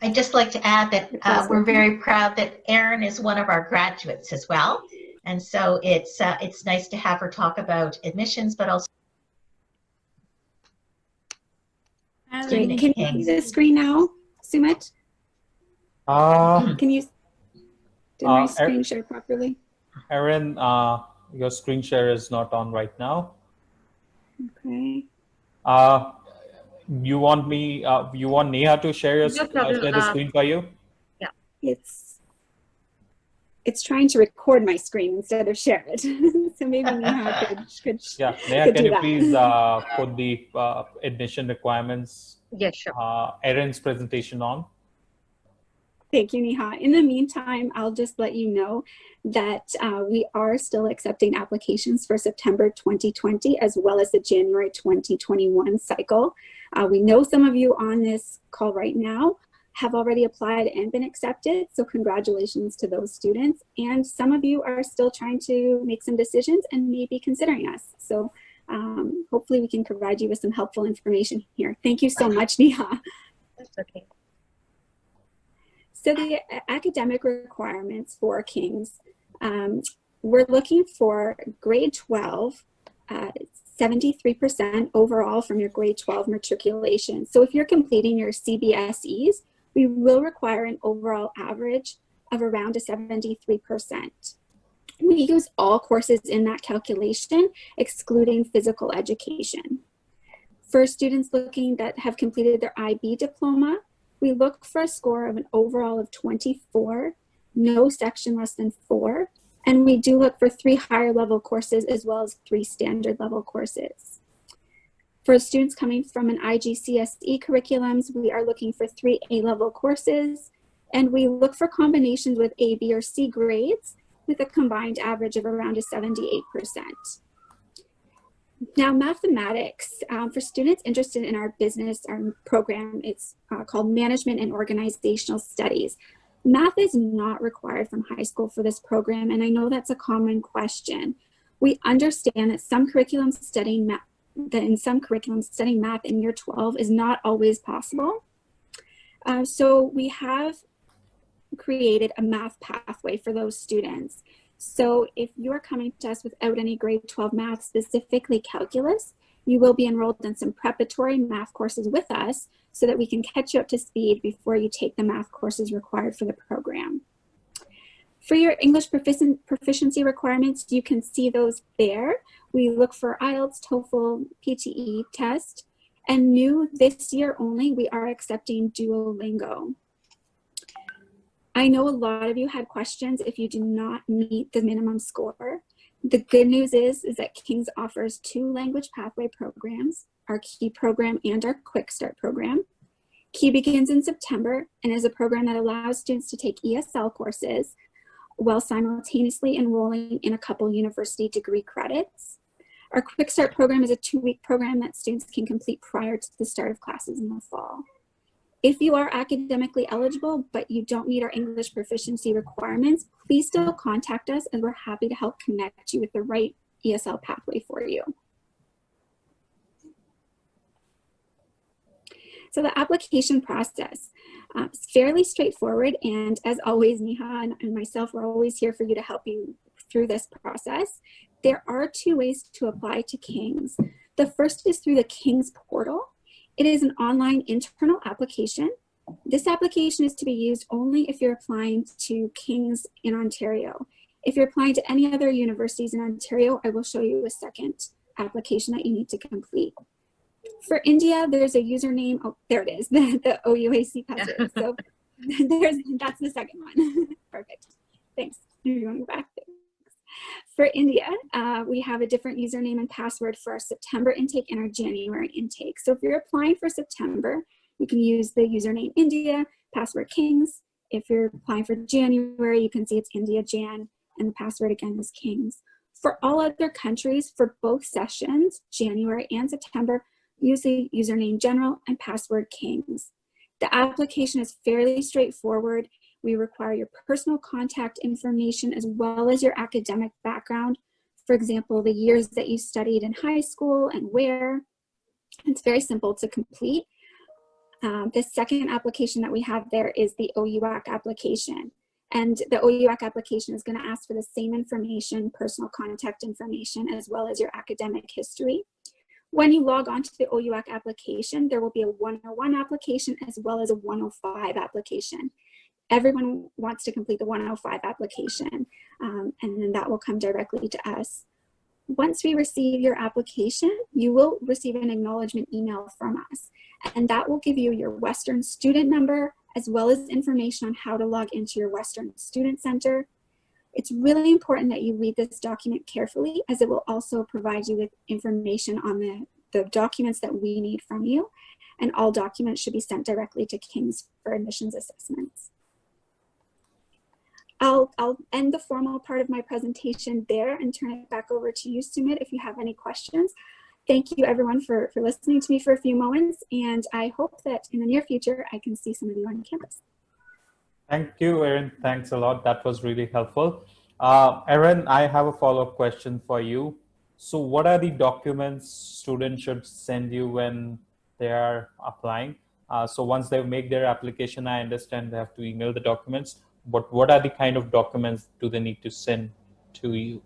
I'd just like to add that we're very proud that Erin is one of our graduates as well. And so it's nice to have her talk about admissions, but also Great. Can you see the screen now, Sumit? Can you, did my screen share properly? Erin, your screen share is not on right now. Okay. You want me? You want Neha to share share the screen for you? Yeah. It's trying to record my screen instead of share it. So maybe Neha could yeah, Neha, can you please put the admission requirements? Yes, sure. Erin's presentation on. Thank you, Neha. In the meantime, I'll just let you know that we are still accepting applications for September 2020 as well as the January 2021 cycle. We know some of you on this call right now have already applied and been accepted, so congratulations to those students. And some of you are still trying to make some decisions and maybe considering us. So hopefully we can provide you with some helpful information here. Thank you so much, Neha. That's okay. So the academic requirements for King's, we're looking for grade 12, 73% overall from your grade 12 matriculation. So if you're completing your CBSEs, we will require an overall average of around a 73%. We use all courses in that calculation, excluding physical education. For students looking that have completed their IB diploma, we look for a score of an overall of 24, no section less than 4, and we do look for 3 higher level courses as well as 3 standard level courses. For students coming from an IGCSE curriculums, we are looking for 3 A-level courses, and we look for combinations with A, B, or C grades with a combined average of around a 78%. Now, mathematics, for students interested in our business, our program, it's called Management and Organizational Studies. Math is not required from high school for this program, and I know that's a common question. We understand that some curriculums studying math, studying math in year 12 is not always possible. So we have created a math pathway for those students. So if you're coming to us without any grade 12 math, specifically calculus, you will be enrolled in some preparatory math courses with us so that we can catch you up to speed before you take the math courses required for the program. For your English proficiency requirements, you can see those there. We look for IELTS, TOEFL, PTE test, and new this year only, we are accepting Duolingo. I know a lot of you had questions if you do not meet the minimum score. The good news is that King's offers 2 language pathway programs, our Key program and our Quick Start program. Key begins in September and is a program that allows students to take ESL courses while simultaneously enrolling in a couple university degree credits. Our Quick Start program is a 2-week program that students can complete prior to the start of classes in the fall. If you are academically eligible, but you don't meet our English proficiency requirements, please still contact us and we're happy to help connect you with the right ESL pathway for you. So the application process is fairly straightforward, and as always, Neha and myself, we're always here for you to help you through this process. There are 2 ways to apply to King's. The first is through the King's portal. It is an online internal application. This application is to be used only if you're applying to King's in Ontario. If you're applying to any other universities in Ontario, I will show you a second application that you need to complete. For India, there's a username, oh, there it is, the OUAC password. So that's the second one. Perfect. Thanks. You're going back there. For India, we have a different username and password for our September intake and our January intake. So if you're applying for September, you can use the username India, password Kings. If you're applying for January, you can see it's India Jan, and the password again is Kings. For all other countries, for both sessions, January and September, use the username General and password Kings. The application is fairly straightforward. We require your personal contact information as well as your academic background. For example, the years that you studied in high school and where. It's very simple to complete. The second application that we have there is the OUAC application. And the OUAC application is going to ask for the same information, personal contact information, as well as your academic history. When you log on to the OUAC application, there will be a 101 application as well as a 105 application. Everyone wants to complete the 105 application, and then that will come directly to us. Once we receive your application, you will receive an acknowledgement email from us, and that will give you your Western student number as well as information on how to log into your Western Student Center. It's really important that you read this document carefully, as it will also provide you with information on the documents that we need from you, and all documents should be sent directly to King's for admissions assessments. I'll end the formal part of my presentation there and turn it back over to you, Sumit, if you have any questions. Thank you everyone for listening to me for a few moments, and I hope that in the near future I can see some of you on campus. Thank you, Erin. Thanks a lot. That was really helpful. Erin, I have a follow-up question for you. So what are the documents students should send you when they are applying? So once they make their application, I understand they have to email the documents, but what are the kind of documents do they need to send to you?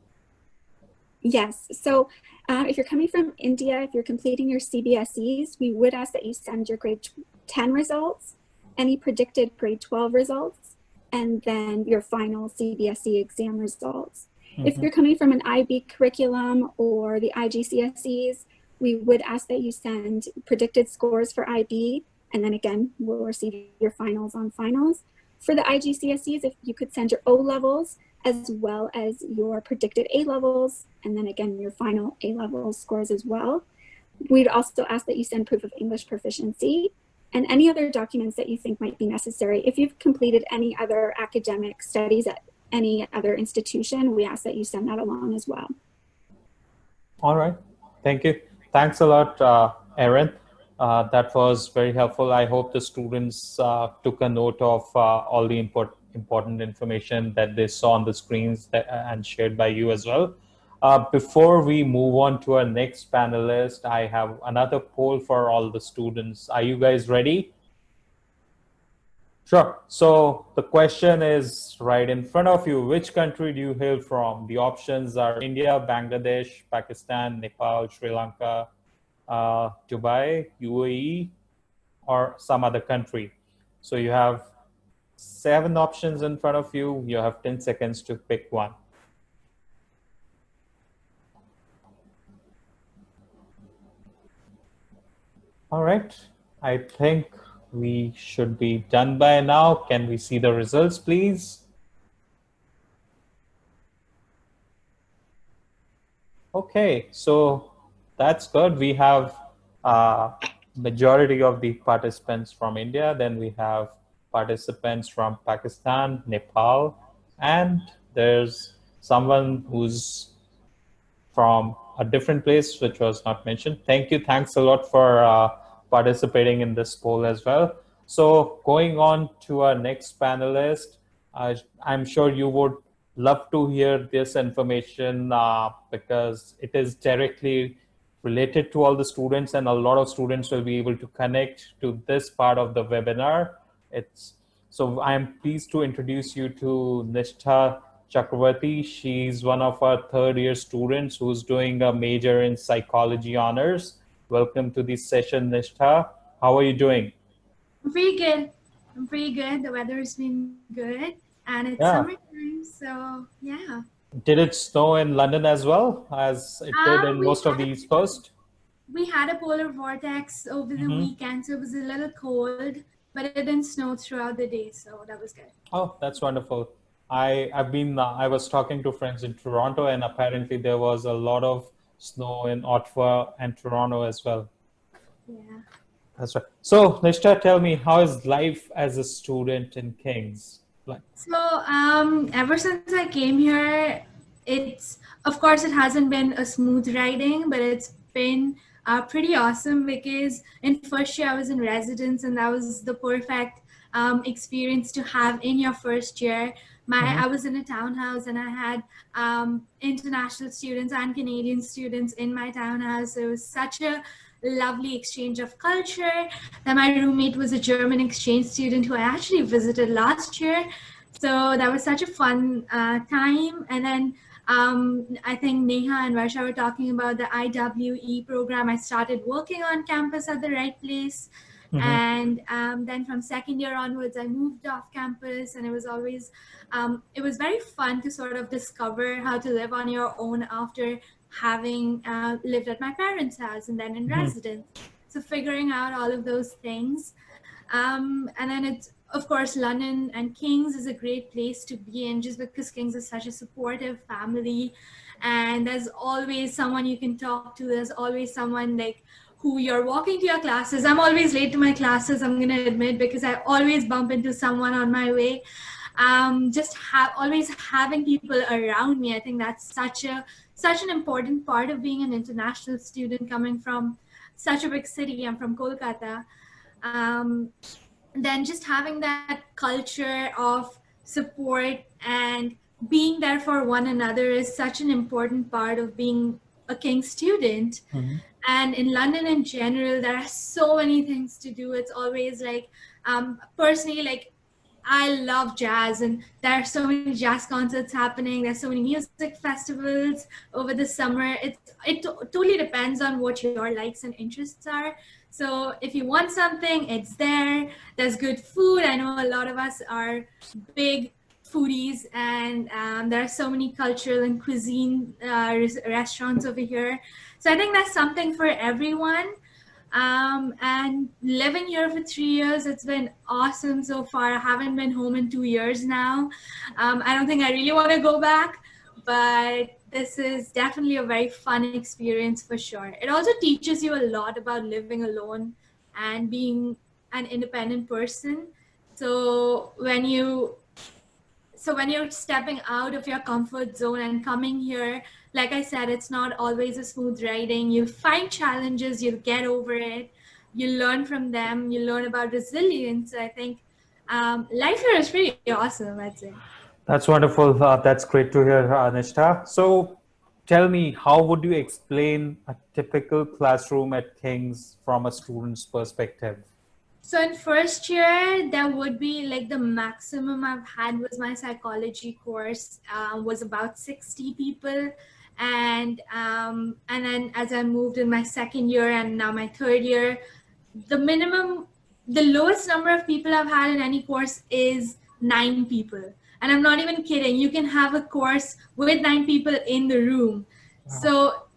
Yes, so if you're coming from India, if you're completing your CBSEs, we would ask that you send your grade 10 results, any predicted grade 12 results, and then your final CBSE exam results. If you're coming from an IB curriculum or the IGCSEs, we would ask that you send predicted scores for IB, and then again, we'll receive your finals on finals. For the IGCSEs, if you could send your O levels as well as your predicted A levels, and then again, your final A level scores as well. We'd also ask that you send proof of English proficiency and any other documents that you think might be necessary. If you've completed any other academic studies at any other institution, we ask that you send that along as well. All right, thank you. Thanks a lot, Erin. That was very helpful. I hope the students took a note of all the important information that they saw on the screens and shared by you as well. Before we move on to our next panelist, I have another poll for all the students. Are you guys ready? Sure. So the question is right in front of you. Which country do you hail from? The options are India, Bangladesh, Pakistan, Nepal, Sri Lanka, Dubai, UAE, or some other country. So you have 7 options in front of you. You have 10 seconds to pick one. All right. I think we should be done by now. Can we see the results, please? Okay, so that's good. We have majority of the participants from India. Then we have participants from Pakistan, Nepal, and there's someone who's from a different place, which was not mentioned. Thank you. Thanks a lot for participating in this poll as well. So going on to our next panelist, I'm sure you would love to hear this information because it is directly related to all the students, and a lot of students will be able to connect to this part of the webinar. So I'm pleased to introduce you to Neha Chakravarti. She's one of our 3rd-year students who's doing a major in psychology honors. Welcome to this session, Neha. How are you doing? I'm pretty good. I'm pretty good. The weather's been good, and it's summertime, so yeah. Did it snow in London as well as it did in most of the East Coast? We had a polar vortex over the weekend, so it was a little cold, but it didn't snow throughout the day, so that was good. Oh, that's wonderful. I was talking to friends in Toronto, and apparently there was a lot of snow in Ottawa and Toronto as well. Yeah. That's right. So, Neha, tell me, how is life as a student in King's? So, ever since I came here, of course, it hasn't been a smooth riding, but it's been pretty awesome because in first year I was in residence, and that was the perfect experience to have in your first year. I was in a townhouse, and I had international students and Canadian students in my townhouse. It was such a lovely exchange of culture. Then my roommate was a German exchange student who I actually visited last year. So that was such a fun time. And then I think Neha and Varsha were talking about the IWE program. I started working on campus at the right place. And then from second year onwards, I moved off campus, and it was always, it was very fun to sort of discover how to live on your own after having lived at my parents' house and then in residence. So figuring out all of those things. And then it's, of course, London and King's is a great place to be in, just because King's is such a supportive family, and there's always someone you can talk to. There's always someone like who you're walking to your classes. I'm always late to my classes, I'm going to admit, because I always bump into someone on my way. just always having people around me. I think that's such an important part of being an international student coming from such a big city. I'm from Kolkata. Then just having that culture of support and being there for one another is such an important part of being a King student. Mhm. And in London in general, there are so many things to do. It's always like, personally, like I love jazz, and there are so many jazz concerts happening. There's so many music festivals over the summer. It totally depends on what your likes and interests are. So if you want something, it's there. There's good food. I know a lot of us are big foodies, and there are so many cultural and cuisine restaurants over here. So I think that's something for everyone. And living here for 3 years, it's been awesome so far. I haven't been home in 2 years now. I don't think I really want to go back, but this is definitely a very fun experience for sure. It also teaches you a lot about living alone and being an independent person. So when you're stepping out of your comfort zone and coming here, like I said, it's not always a smooth riding. You'll find challenges, you'll get over it, you learn from them, you learn about resilience. I think life here is pretty awesome, I'd say. That's wonderful. That's great to hear, Nishtha. So tell me, how would you explain a typical classroom at King's from a student's perspective? So in first year, there would be like the maximum I've had was my psychology course, was about 60 people. And then as I moved in my second year and now my third year, the lowest number of people I've had in any course is 9 people. And I'm not even kidding. You can have a course with 9 people in the room. Wow. So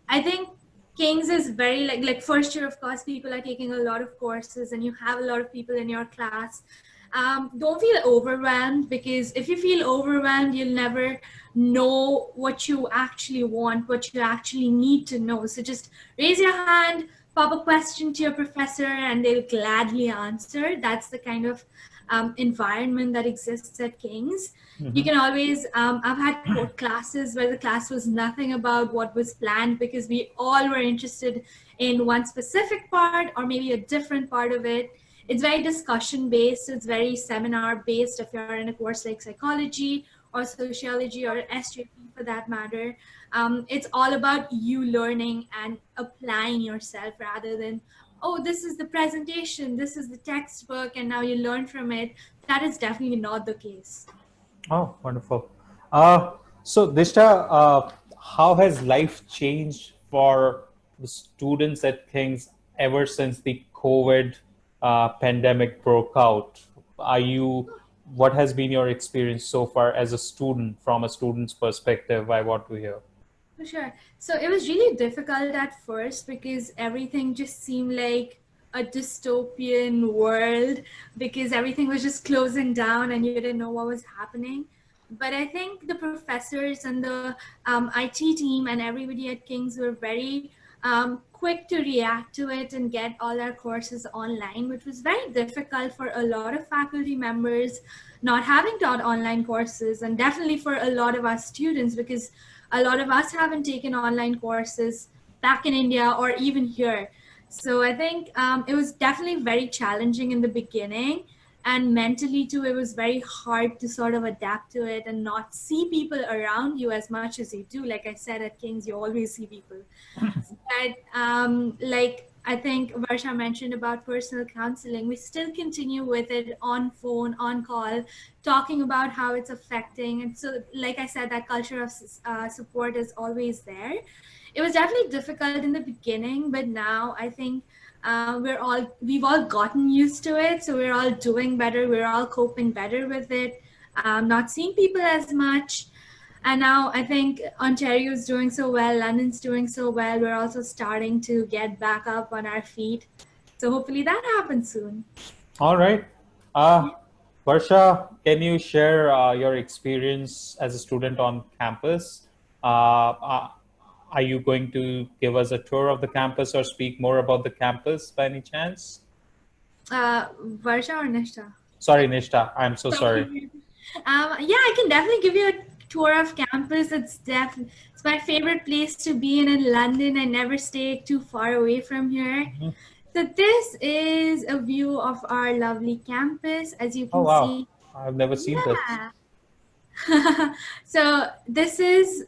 I think King's is very like first year, of course, people are taking a lot of courses and you have a lot of people in your class. Don't feel overwhelmed, because if you feel overwhelmed, you'll never know what you actually want, what you actually need to know. So just raise your hand, pop a question to your professor, and they'll gladly answer. That's the kind of environment that exists at King's. Mhm. You can always, I've had classes where the class was nothing about what was planned, because we all were interested in one specific part or maybe a different part of it. It's very discussion based, it's very seminar based if you're in a course like psychology or sociology or SJP for that matter. It's all about you learning and applying yourself rather than, oh, this is the presentation, this is the textbook, and now you learn from it. That is definitely not the case. Oh, wonderful. So, Dishta, how has life changed for the students at King's ever since the COVID pandemic broke out? What has been your experience so far as a student, from a student's perspective? I want to hear. For sure. So it was really difficult at first because everything just seemed like a dystopian world, because everything was just closing down and you didn't know what was happening. But I think the professors and the IT team and everybody at King's were very quick to react to it and get all our courses online, which was very difficult for a lot of faculty members not having taught online courses, and definitely for a lot of us students, because a lot of us haven't taken online courses back in India or even here. So I think it was definitely very challenging in the beginning, and mentally too, it was very hard to sort of adapt to it and not see people around you as much as you do. Like I said, at King's, you always see people. But like I think Varsha mentioned about personal counseling, we still continue with it on phone, on call, talking about how it's affecting. And so, like I said, that culture of support is always there. It was definitely difficult in the beginning, but now I think we've all gotten used to it. So we're all doing better. We're all coping better with it. Not seeing people as much. And now I think Ontario is doing so well, London's doing so well. We're also starting to get back up on our feet. So hopefully that happens soon. All right. Varsha, can you share your experience as a student on campus? Are you going to give us a tour of the campus or speak more about the campus by any chance? Varsha or Nishta? Sorry, Nishta. I'm so sorry. Yeah, I can definitely give you a tour of campus. It's my favorite place to be in London. I never stay too far away from here. Mhm. So this is a view of our lovely campus, as you Oh, can wow. see. I've never seen this. Yeah. So this is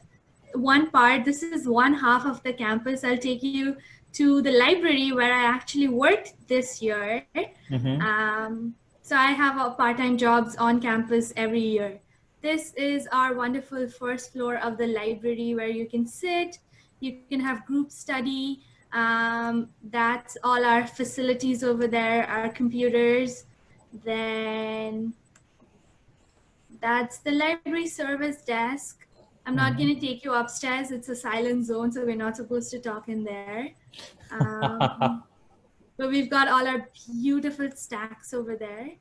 one part. This is one half of the campus. I'll take you to the library where I actually worked this year. Mm-hmm. So I have part-time jobs on campus every year. This is our wonderful first floor of the library where you can sit, you can have group study. That's all our facilities over there, our computers. Then that's the library service desk. I'm not Mm-hmm. going to take you upstairs. It's a silent zone, so we're not supposed to talk in there. Um, but we've got all our beautiful stacks over there.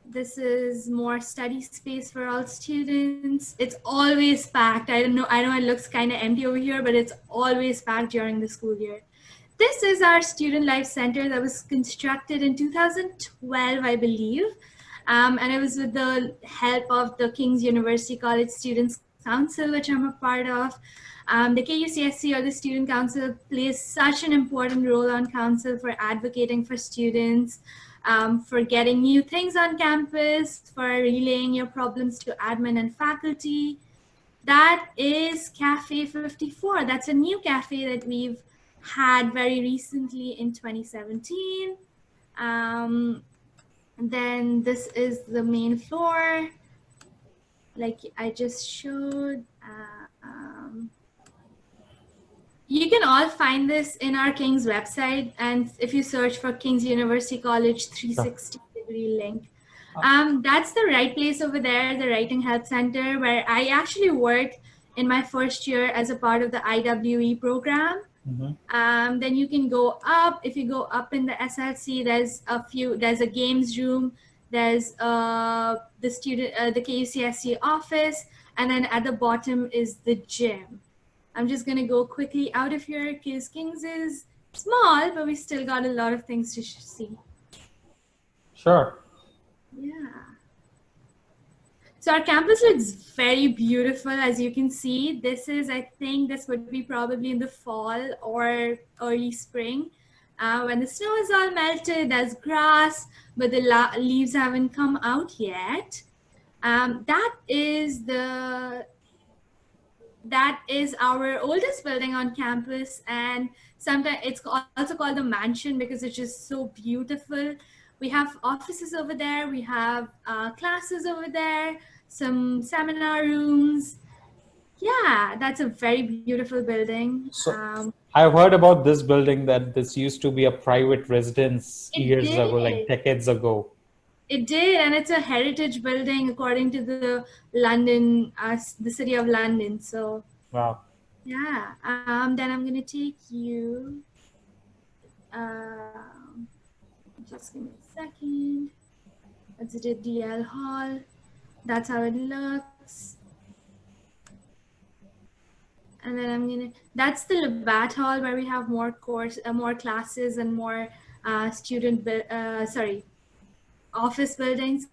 This is more study space for all students. It's always packed. I know it looks kind of empty over here, but it's always packed during the school year. This is our Student Life Center that was constructed in 2012, I believe. And it was with the help of the King's University College Students Council, which I'm a part of. The KUCSC, or the Student Council, plays such an important role on council for advocating for students, for getting new things on campus, for relaying your problems to admin and faculty. That is Cafe 54. That's a new cafe that we've had very recently in 2017. Then this is the main floor, like I just showed. You can all find this in our King's website, and if you search for King's University College 360-degree link. That's the right place over there, the Writing Help Center, where I actually worked in my first year as a part of the IWE program. Mm-hmm. Then you can go up. If you go up in the SLC, there's a games room, there's the KUCSC office, and then at the bottom is the gym. I'm just gonna go quickly out of here because King's is small, but we still got a lot of things to see. Sure. Yeah. So our campus looks very beautiful, as you can see. I think this would be probably in the fall or early spring. When the snow is all melted, there's grass, but the leaves haven't come out yet. That is our oldest building on campus, and sometimes it's also called the mansion because it's just so beautiful. We have offices over there, we have classes over there, some seminar rooms. Yeah, that's a very beautiful building. So I've heard about this building, that this used to be a private residence years ago, like decades ago. It did, and it's a heritage building according to the London, the city of London. So, wow. Yeah. Then I'm gonna take you. Just give me a second. That's the DL hall. That's how it looks. And then that's the Labat hall where we have more classes and more office buildings.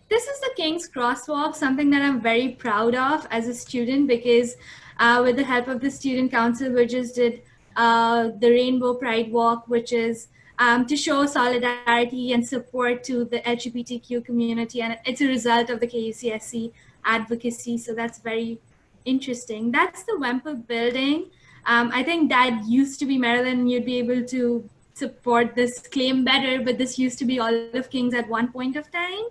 This is the King's Crosswalk, something that I'm very proud of as a student, because with the help of the Student Council, we just did the Rainbow Pride Walk, which is to show solidarity and support to the LGBTQ community. And it's a result of the KUCSC advocacy. So that's very interesting. That's the Wemple building. I think that used to be Marilyn. You'd be able to support this claim better, but this used to be all of King's at one point of time.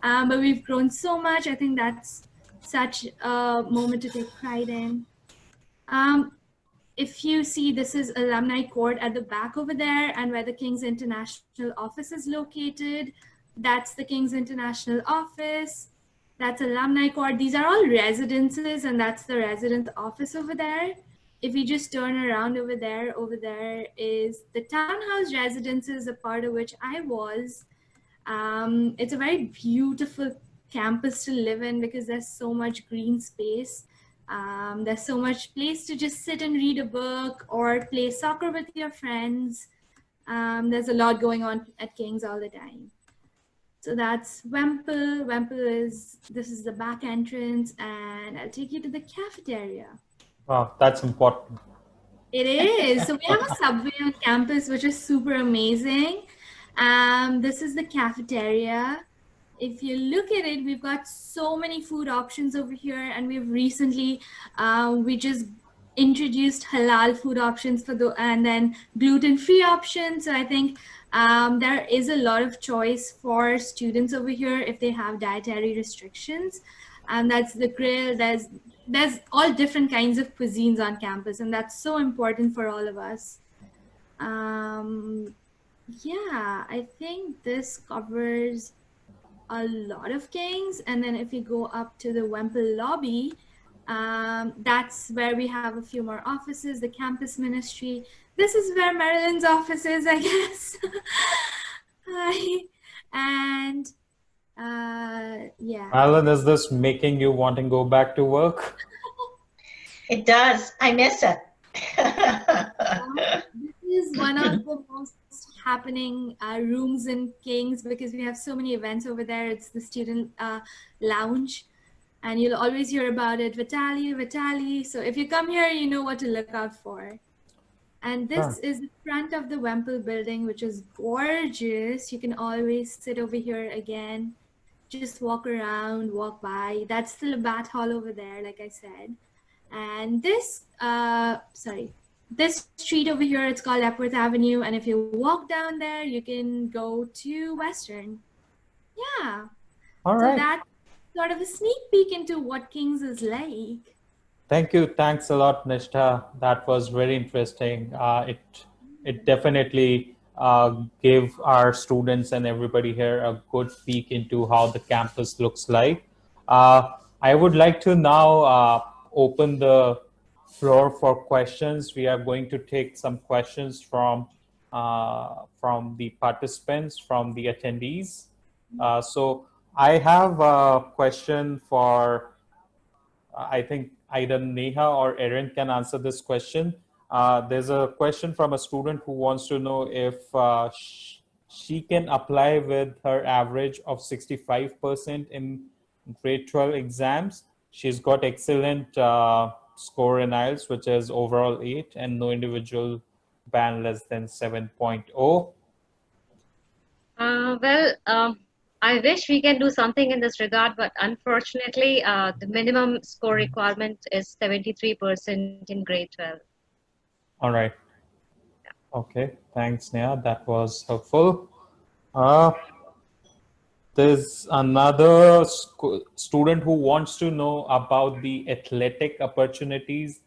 But we've grown so much. I think that's such a moment to take pride in. If you see, this is Alumni Court at the back over there, and where the King's International Office is located. That's the King's International Office. That's Alumni Court. These are all residences, and that's the resident office over there. If you just turn around over there is the townhouse residences, a part of which I was. It's a very beautiful campus to live in because there's so much green space. There's so much place to just sit and read a book or play soccer with your friends. There's a lot going on at King's all the time. So that's Wemple. This is the back entrance, and I'll take you to the cafeteria. Wow, that's important. It is. So we have a subway on campus, which is super amazing. This is the cafeteria. If you look at it, we've got so many food options over here, and we've recently, we just introduced halal food options and then gluten-free options. So I think there is a lot of choice for students over here if they have dietary restrictions. And that's the grill. There's all different kinds of cuisines on campus, and that's so important for all of us. Yeah, I think this covers a lot of Kings. And then if you go up to the Wemple lobby, that's where we have a few more offices, the campus ministry. This is where Marilyn's office is, I guess. Hi. And yeah. Marilyn, is this making you want to go back to work? It does. I miss it. This is one of the most happening rooms in Kings because we have so many events over there. It's the student lounge, and you'll always hear about it, Vitali. So if you come here, you know what to look out for. And this is the front of the Wemple building, which is gorgeous. You can always sit over here again, just walk around, walk by. That's the Labatt Hall over there, like I said. And this, this street over here, it's called Epworth Avenue. And if you walk down there, you can go to Western. Yeah. All right. So that's sort of a sneak peek into what Kings is like. Thank you. Thanks a lot, Nishtha. That was very interesting. It definitely gave our students and everybody here a good peek into how the campus looks like. I would like to now open the floor for questions. We are going to take some questions from the participants, from the attendees. So I have a question for, I think either Neha or Erin can answer this question. There's a question from a student who wants to know if she can apply with her average of 65% in grade 12 exams. She's got excellent score in IELTS, which is overall 8, and no individual band less than 7.0. I wish we can do something in this regard, but unfortunately, the minimum score requirement is 73% in grade 12. All right. Okay. Thanks, Neha. That was helpful. There's another student who wants to know about the athletic opportunities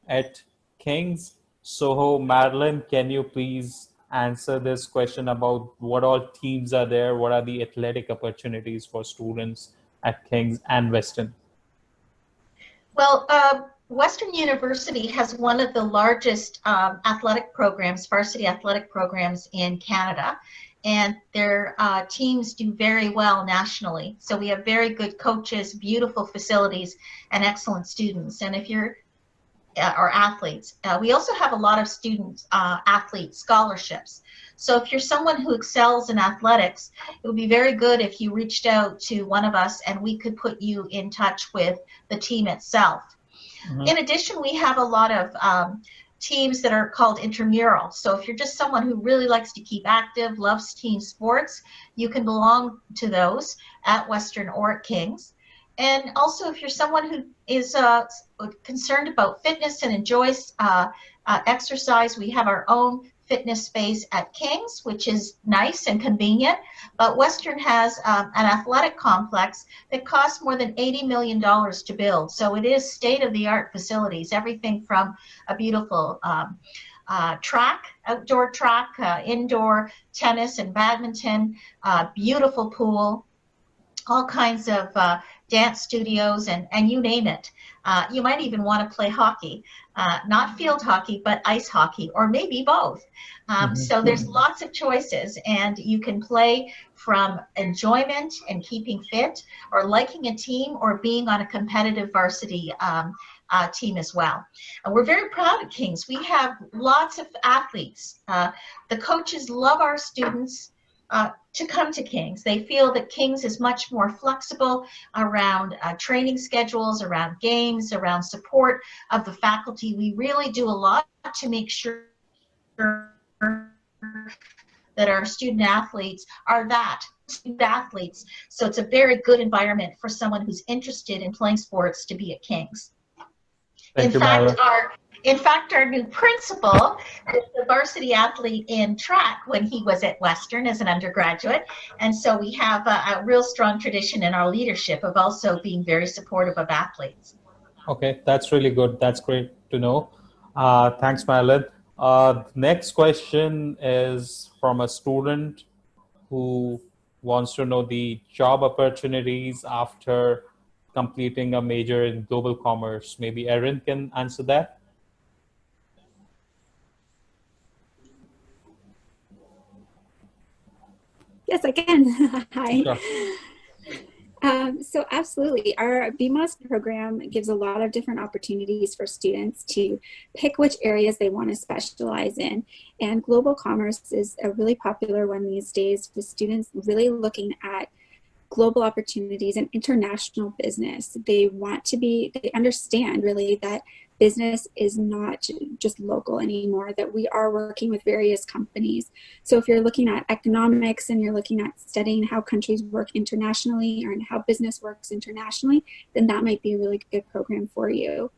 at King's. So, Marilyn, can you please answer this question about what all teams are there? What are the athletic opportunities for students at King's and Western? Well, Western University has one of the largest athletic programs, varsity athletic programs in Canada. And their teams do very well nationally. So we have very good coaches, beautiful facilities, and excellent students. And if you're or athletes, we also have a lot of student athlete scholarships. So if you're someone who excels in athletics, it would be very good if you reached out to one of us and we could put you in touch with the team itself. Mm-hmm. In addition, we have a lot of teams that are called intramural. So if you're just someone who really likes to keep active, loves team sports, you can belong to those at Western or at King's. And also if you're someone who is concerned about fitness and enjoys exercise, we have our own fitness space at King's, which is nice and convenient. But Western has an athletic complex that costs more than $80 million to build. So it is state-of-the-art facilities, everything from a beautiful track, outdoor track, indoor tennis and badminton, beautiful pool, all kinds of dance studios, and you name it. You might even want to play hockey, not field hockey, but ice hockey, or maybe both. So there's lots of choices, and you can play from enjoyment and keeping fit, or liking a team, or being on a competitive varsity team as well. And we're very proud of King's. We have lots of athletes. The coaches love our students to come to King's. They feel that King's is much more flexible around training schedules, around games, around support of the faculty. We really do a lot to make sure that our student athletes are student athletes. So it's a very good environment for someone who's interested in playing sports to be at King's. Thank you, Marilyn. In fact, our new principal is a varsity athlete in track when he was at Western as an undergraduate. And so we have a real strong tradition in our leadership of also being very supportive of athletes. Okay, that's really good. That's great to know. Thanks, Marilyn. Next question is from a student who wants to know the job opportunities after completing a major in global commerce. Maybe Erin can answer that. Yes, I can. Hi. Sure. So absolutely, our BMOS program gives a lot of different opportunities for students to pick which areas they want to specialize in. And global commerce is a really popular one these days, with students really looking at global opportunities and international business. They understand really that business is not just local anymore, that we are working with various companies. So if you're looking at economics and you're looking at studying how countries work internationally or how business works internationally, then that might be a really good program for you.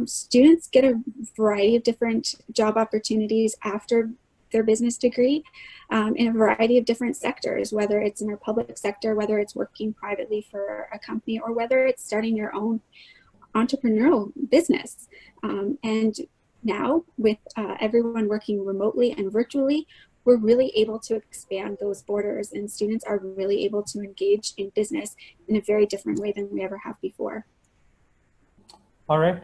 Students get a variety of different job opportunities after their business degree in a variety of different sectors, whether it's in our public sector, whether it's working privately for a company, or whether it's starting your own entrepreneurial business. And now with everyone working remotely and virtually, we're really able to expand those borders, and students are really able to engage in business in a very different way than we ever have before. All right.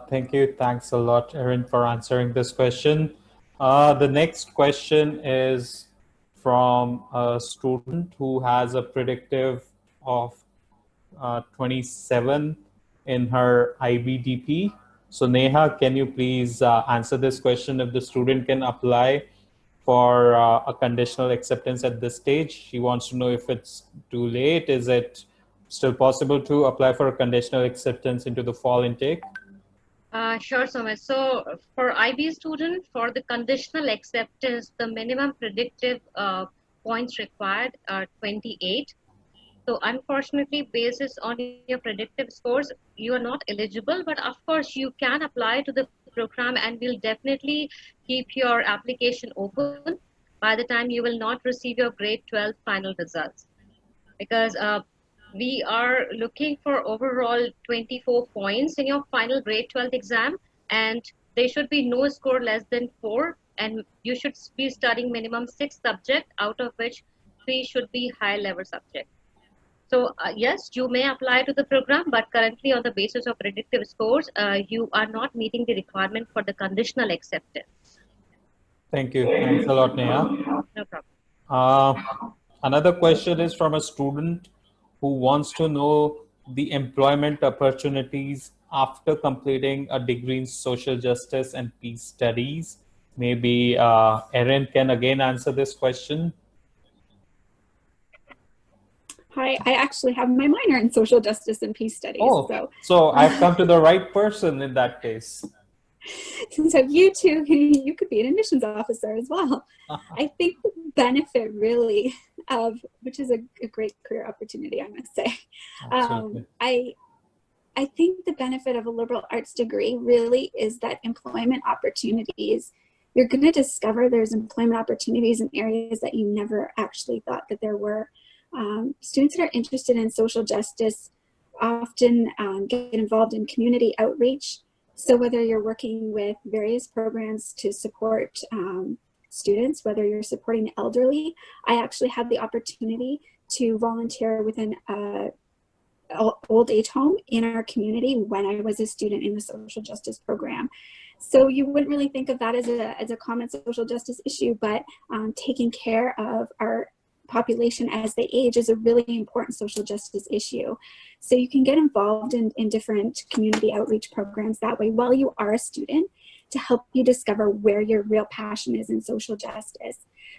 Thank you. Thanks a lot, Erin, for answering this question. The next question is from a student who has a predictive of 27 in her IBDP. So Neha, can you please answer this question? If the student can apply for a conditional acceptance at this stage, she wants to know if it's too late. Is it still possible to apply for a conditional acceptance into the fall intake? Sure, Sumit. So for IB student, for the conditional acceptance, the minimum predictive points required are 28. So unfortunately, basis on your predictive scores, you are not eligible, but of course you can apply to the program, and we'll definitely keep your application open by the time you will not receive your grade 12 final results. Because we are looking for overall 24 points in your final grade 12 exam, and there should be no score less than 4, and you should be studying minimum 6 subjects, out of which 3 should be high level subjects. So yes, you may apply to the program, but currently on the basis of predictive scores, you are not meeting the requirement for the conditional acceptance. Thank you. Thanks a lot, Neha. No problem. Another question is from a student who wants to know the employment opportunities after completing a degree in social justice and peace studies. Maybe Erin can again answer this question. Hi, I actually have my minor in social justice and peace studies. Oh, so I've come to the right person in that case. So you too, you could be an admissions officer as well. I think the benefit really of, which is a great career opportunity, I must say. I think the benefit of a liberal arts degree really is that employment opportunities, you're going to discover there's employment opportunities in areas that you never actually thought that there were. Students that are interested in social justice often get involved in community outreach. So whether you're working with various programs to support students, whether you're supporting the elderly, I actually had the opportunity to volunteer within an old age home in our community when I was a student in the social justice program. So you wouldn't really think of that as a common social justice issue, but taking care of our population as they age is a really important social justice issue. So you can get involved in different community outreach programs that way while you are a student. to help you discover where your real passion is in social justice.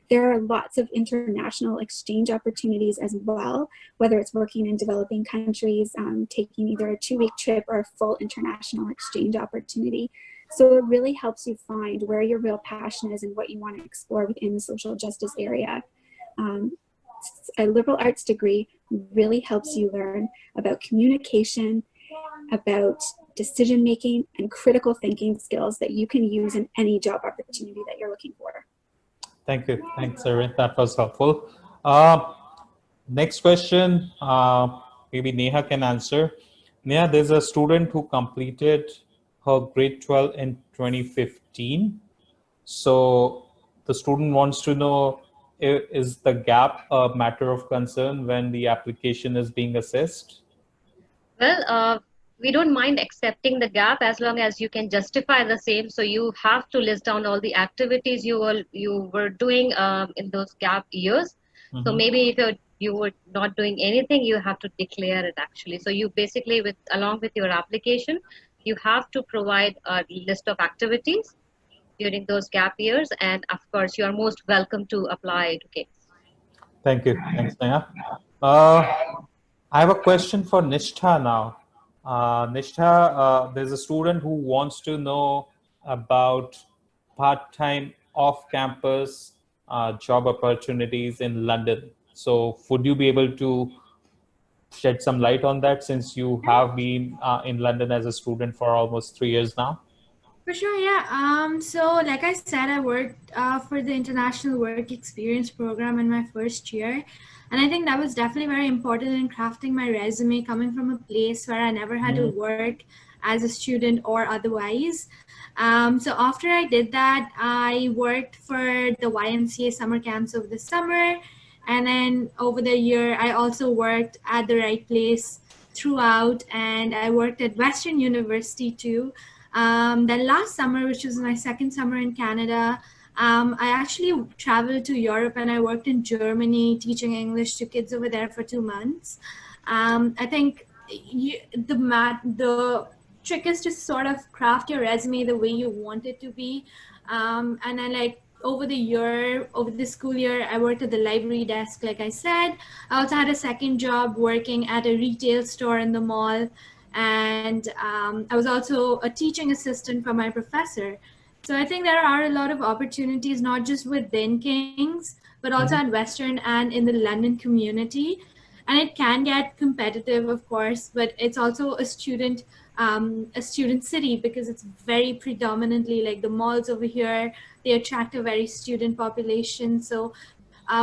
There are lots of international exchange opportunities as well, whether it's working in developing countries, taking either a 2-week trip or a full international exchange opportunity. So it really helps you find where your real passion is and what you want to explore within the social justice area. A liberal arts degree really helps you learn about communication, about decision making, and critical thinking skills that you can use in any job opportunity that you're looking for. Thank you. Thanks, Erin. That was helpful. Next question, maybe Neha can answer. Neha, there's a student who completed her grade 12 in 2015. So the student wants to know, is the gap a matter of concern when the application is being assessed? Well, we don't mind accepting the gap as long as you can justify the same. So you have to list down all the activities you were doing in those gap years. Mm-hmm. So maybe if you were not doing anything, you have to declare it actually. So you basically, along with your application, you have to provide a list of activities during those gap years, and of course, you are most welcome to apply to Kings. Thank you. Thanks, Neha. I have a question for Nishtha now. Nishtha, there's a student who wants to know about part-time off-campus job opportunities in London. So would you be able to shed some light on that, since you have been in London as a student for almost 3 years now? For sure, yeah. So like I said, I worked for the International Work Experience Program in my first year. And I think that was definitely very important in crafting my resume, coming from a place where I never had to work as a student or otherwise. So after I did that, I worked for the YMCA summer camps over the summer. And then over the year, I also worked at the right place throughout. And I worked at Western University too. Then last summer, which was my second summer in Canada, I actually traveled to Europe and I worked in Germany teaching English to kids over there for 2 months. I think the trick is to sort of craft your resume the way you want it to be. And then like over the school year, I worked at the library desk, like I said. I also had a second job working at a retail store in the mall. And I was also a teaching assistant for my professor. So I think there are a lot of opportunities, not just within King's, but also at Western and in the London community. And it can get competitive, of course, but it's also a student city, because it's very predominantly like the malls over here, they attract a very student population. So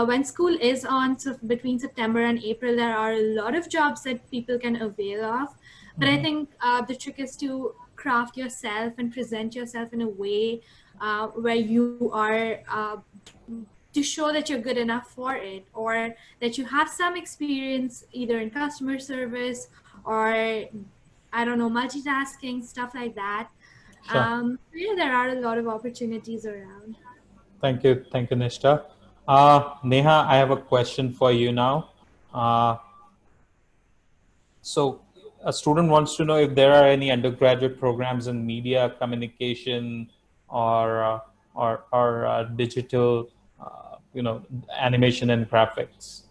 when school is on, so between September and April, there are a lot of jobs that people can avail of. But I think the trick is to craft yourself and present yourself in a way where you are to show that you're good enough for it, or that you have some experience either in customer service or, I don't know, multitasking, stuff like that. Sure. Yeah, there are a lot of opportunities around. Thank you, Nishtha. Neha, I have a question for you now. So a student wants to know if there are any undergraduate programs in media communication or digital, animation and graphics.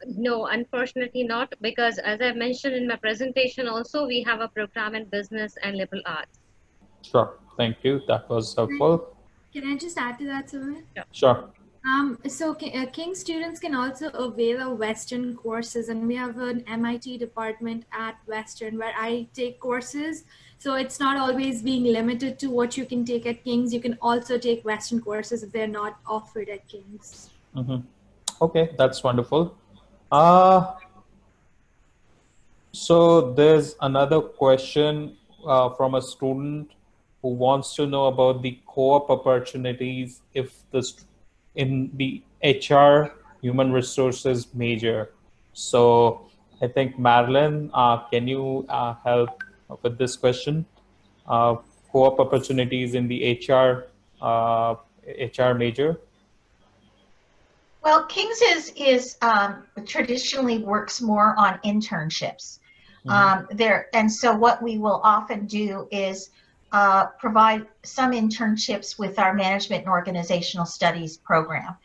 No, unfortunately not, because as I mentioned in my presentation also, we have a program in business and liberal arts. Sure, thank you. That was helpful. Can I just add to that, Sumit? Sure. So King students can also avail of Western courses, and we have an MIT department at Western where I take courses. So it's not always being limited to what you can take at King's. You can also take Western courses if they're not offered at King's. Okay, that's wonderful. So there's another question from a student who wants to know about the co-op opportunities in the HR human resources major. So I think Marilyn, can you help with this question? Co-op opportunities in the HR major. Well, King's is traditionally works more on internships. And so what we will often do is provide some internships with our management and organizational studies program.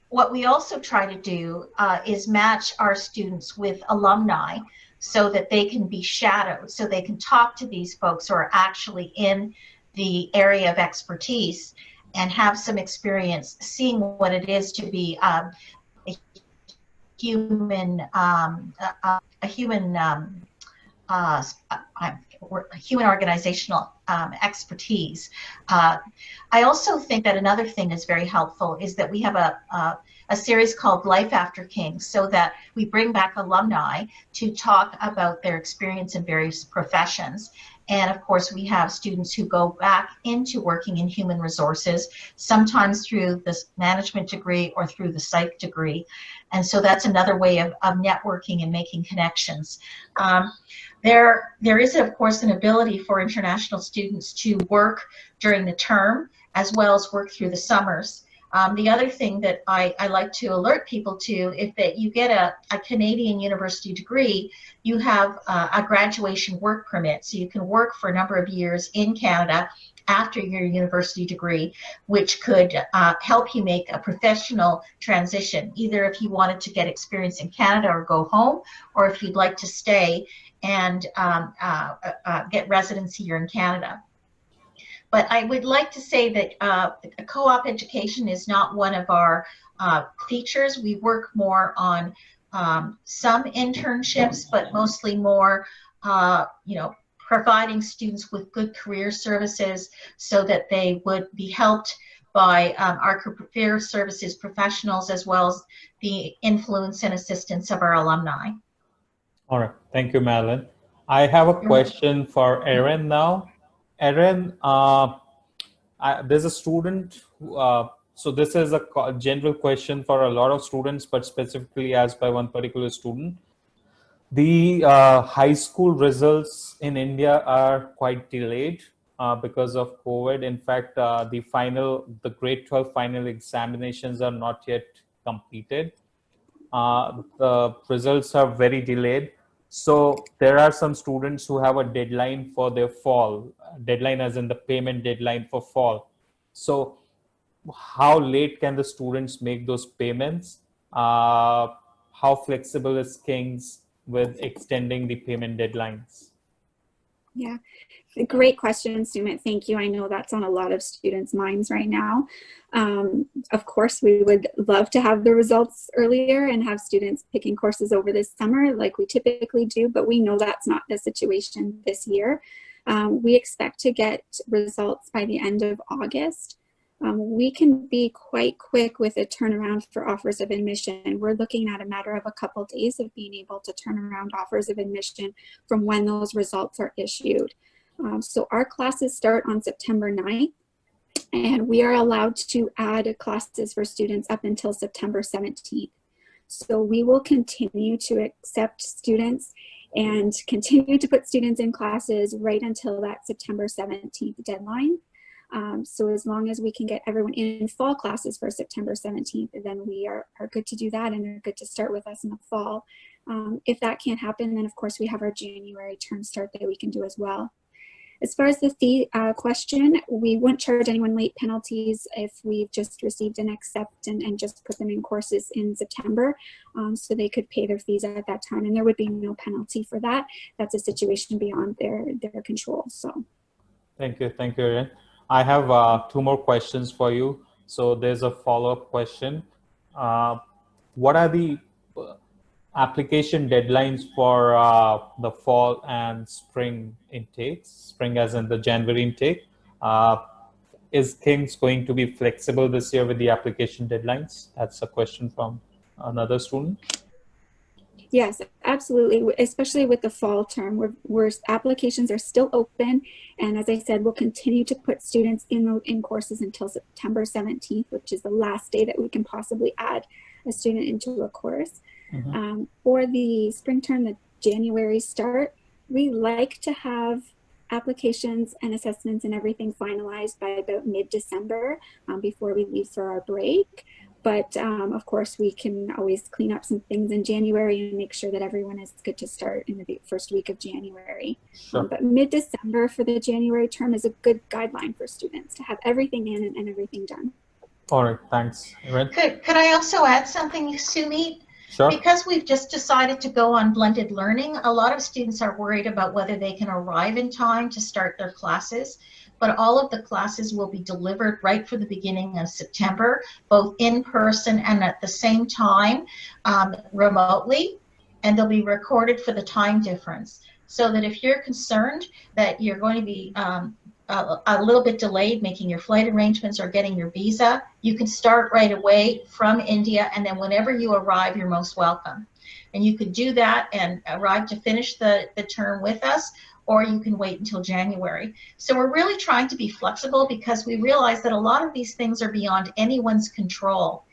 What we also try to do is match our students with alumni so that they can be shadowed, so they can talk to these folks who are actually in the area of expertise and have some experience seeing what it is to be a human human organizational expertise. I also think that another thing is very helpful is that we have a series called Life After Kings, so that we bring back alumni to talk about their experience in various professions. And of course, we have students who go back into working in human resources, sometimes through the management degree or through the psych degree. And so that's another way of networking and making connections. There is, of course, an ability for international students to work during the term as well as work through the summers. The other thing that I like to alert people to, if that you get a Canadian university degree, you have a graduation work permit. So you can work for a number of years in Canada after your university degree, which could help you make a professional transition, either if you wanted to get experience in Canada or go home, or if you'd like to stay and get residency here in Canada. But I would like to say that co-op education is not one of our features. We work more on some internships, but mostly more, providing students with good career services so that they would be helped by our career services professionals, as well as the influence and assistance of our alumni. All right, thank you, Marilyn. I have a question for Erin now. Erin, there's a student who, so this is a general question for a lot of students, but specifically asked by one particular student. The high school results in India are quite delayed because of COVID. In fact, the grade 12 final examinations are not yet completed. The results are very delayed. So there are some students who have a deadline for their fall, deadline as in the payment deadline for fall. So how late can the students make those payments? How flexible is King's with extending the payment deadlines? Yeah, great question, Sumit. Thank you. I know that's on a lot of students' minds right now. Of course, we would love to have the results earlier and have students picking courses over this summer like we typically do, but we know that's not the situation this year. We expect to get results by the end of August. We can be quite quick with a turnaround for offers of admission. We're looking at a matter of a couple days of being able to turn around offers of admission from when those results are issued. So our classes start on September 9th, and we are allowed to add classes for students up until September 17th. So we will continue to accept students and continue to put students in classes right until that September 17th deadline. So as long as we can get everyone in fall classes for September 17th, then we are good to do that, and they're good to start with us in the fall. If that can't happen, then of course we have our January term start that we can do as well. As far as the fee question, we wouldn't charge anyone late penalties if we've just received an accept and just put them in courses in September, so they could pay their fees at that time, and there would be no penalty for that. That's a situation beyond their control. So, thank you, Erin. I have 2 more questions for you. So there's a follow-up question. What are the application deadlines for the fall and spring intakes? Spring as in the January intake. Is King's going to be flexible this year with the application deadlines? That's a question from another student. Yes, absolutely. Especially with the fall term, where applications are still open. And as I said, we'll continue to put students in courses until September 17th, which is the last day that we can possibly add a student into a course. Mm-hmm. For the spring term, the January start, we like to have applications and assessments and everything finalized by about mid-December before we leave for our break. But of course, we can always clean up some things in January and make sure that everyone is good to start in the first week of January. Sure. But mid-December for the January term is a good guideline for students to have everything in and everything done. All right, thanks, Erin. Could I also add something, Sumit? Sure. Because we've just decided to go on blended learning, a lot of students are worried about whether they can arrive in time to start their classes. But all of the classes will be delivered right from the beginning of September, both in person and at the same time remotely, and they'll be recorded for the time difference. So that if you're concerned that you're going to be a little bit delayed making your flight arrangements or getting your visa, you can start right away from India, and then whenever you arrive, you're most welcome. And you could do that and arrive to finish the term with us, or you can wait until January. So we're really trying to be flexible because we realize that a lot of these things are beyond anyone's control.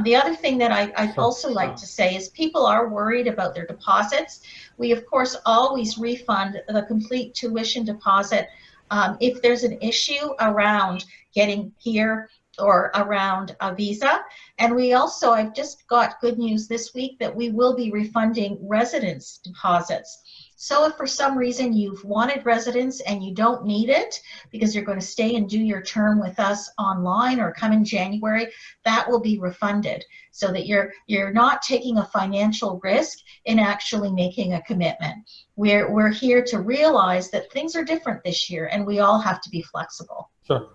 The other thing that I'd also like to say is people are worried about their deposits. We, of course, always refund the complete tuition deposit if there's an issue around getting here or around a visa. And we also, I've just got good news this week that we will be refunding residence deposits. So if for some reason you've wanted residence and you don't need it because you're going to stay and do your term with us online or come in January, that will be refunded so that you're not taking a financial risk in actually making a commitment. We're here to realize that things are different this year and we all have to be flexible. Sure.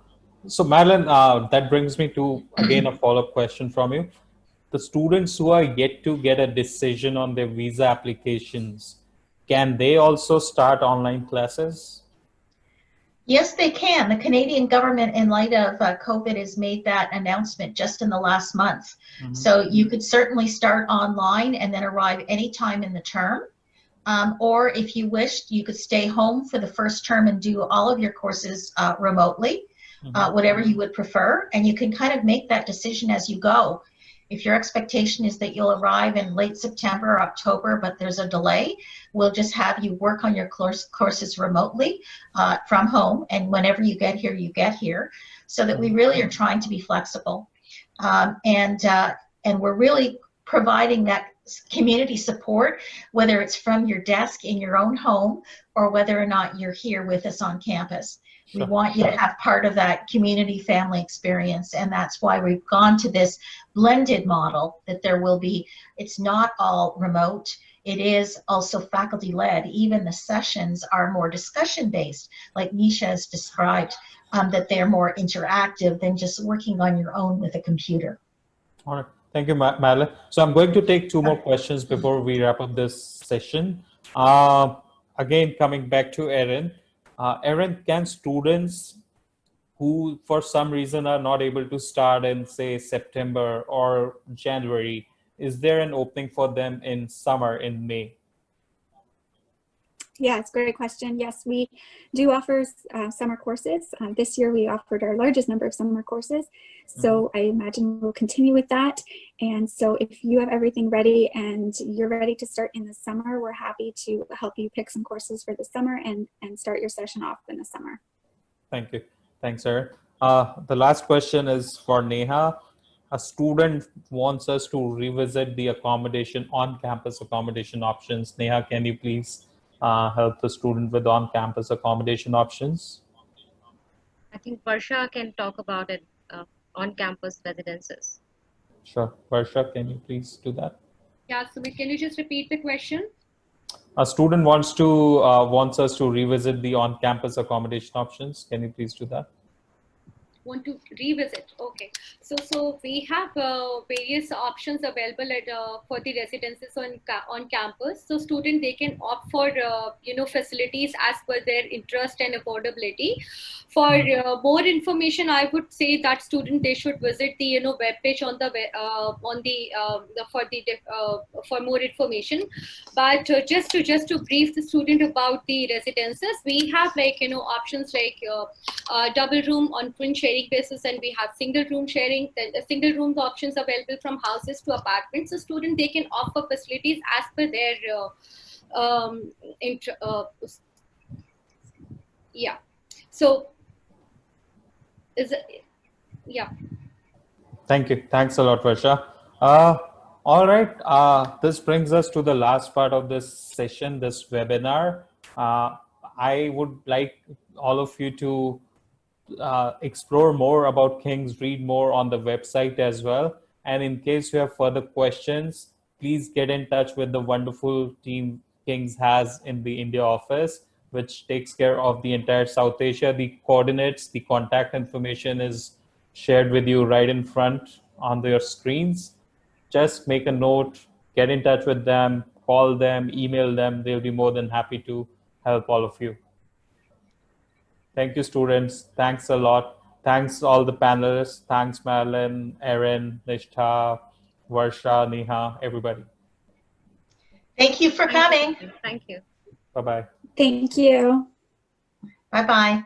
So Marilyn, that brings me to, again, a follow-up question from you. The students who are yet to get a decision on their visa applications, can they also start online classes? Yes, they can. The Canadian government, in light of COVID, has made that announcement just in the last month. Mm-hmm. So you could certainly start online and then arrive anytime in the term. Or if you wished, you could stay home for the first term and do all of your courses remotely, whatever you would prefer. And you can kind of make that decision as you go. If your expectation is that you'll arrive in late September or October, but there's a delay, we'll just have you work on your courses remotely from home. And whenever you get here, so that we really are trying to be flexible. And we're really providing that community support, whether it's from your desk in your own home or whether or not you're here with us on campus. We want you to have part of that community family experience, and that's why we've gone to this blended model that there will be, it's not all remote, it is also faculty led. Even the sessions are more discussion based, like Neha has described, that they're more interactive than just working on your own with a computer. All right, thank you, Marilyn. So I'm going to take two more questions before we wrap up this session. Again, coming back to Erin. Erin, can students who for some reason are not able to start in, say, September or January, is there an opening for them in summer, in May? Yeah, it's a great question. Yes, we do offer summer courses. This year we offered our largest number of summer courses. So I imagine we'll continue with that. And so if you have everything ready and you're ready to start in the summer, we're happy to help you pick some courses for the summer and start your session off in the summer. Thank you. Thanks, Erin. The last question is for Neha. A student wants us to revisit the accommodation, on-campus accommodation options. Neha, can you please help the student with on-campus accommodation options? I think Varsha can talk about it, on-campus residences. Sure. Varsha, can you please do that? Yeah, so can you just repeat the question? A student wants us to revisit the on-campus accommodation options. Can you please do that? Want to revisit? Okay. So we have various options available for the residences on campus. So student, they can opt for facilities as per their interest and affordability. For more information, I would say that student, they should visit the web page on the for more information. But just to brief the student about the residences, we have options like double room on twin sharing basis, and we have single room sharing, single room options available from houses to apartments. So student, they can opt for facilities as per their yeah. So is it, yeah. Thank you. Thanks a lot, Varsha. All right. This brings us to the last part of this session, this webinar. I would like all of you to explore more about Kings, read more on the website as well. And in case you have further questions, please get in touch with the wonderful team Kings has in the India office, which takes care of the entire South Asia. The coordinates, the contact information is shared with you right in front on your screens. Just make a note, get in touch with them, call them, email them. They'll be more than happy to help all of you. Thank you, students. Thanks a lot. Thanks all the panelists. Thanks, Marilyn, Erin, Neha, Varsha, Neha, everybody. Thank you for coming. Thank you. Bye-bye. Thank you. Bye-bye.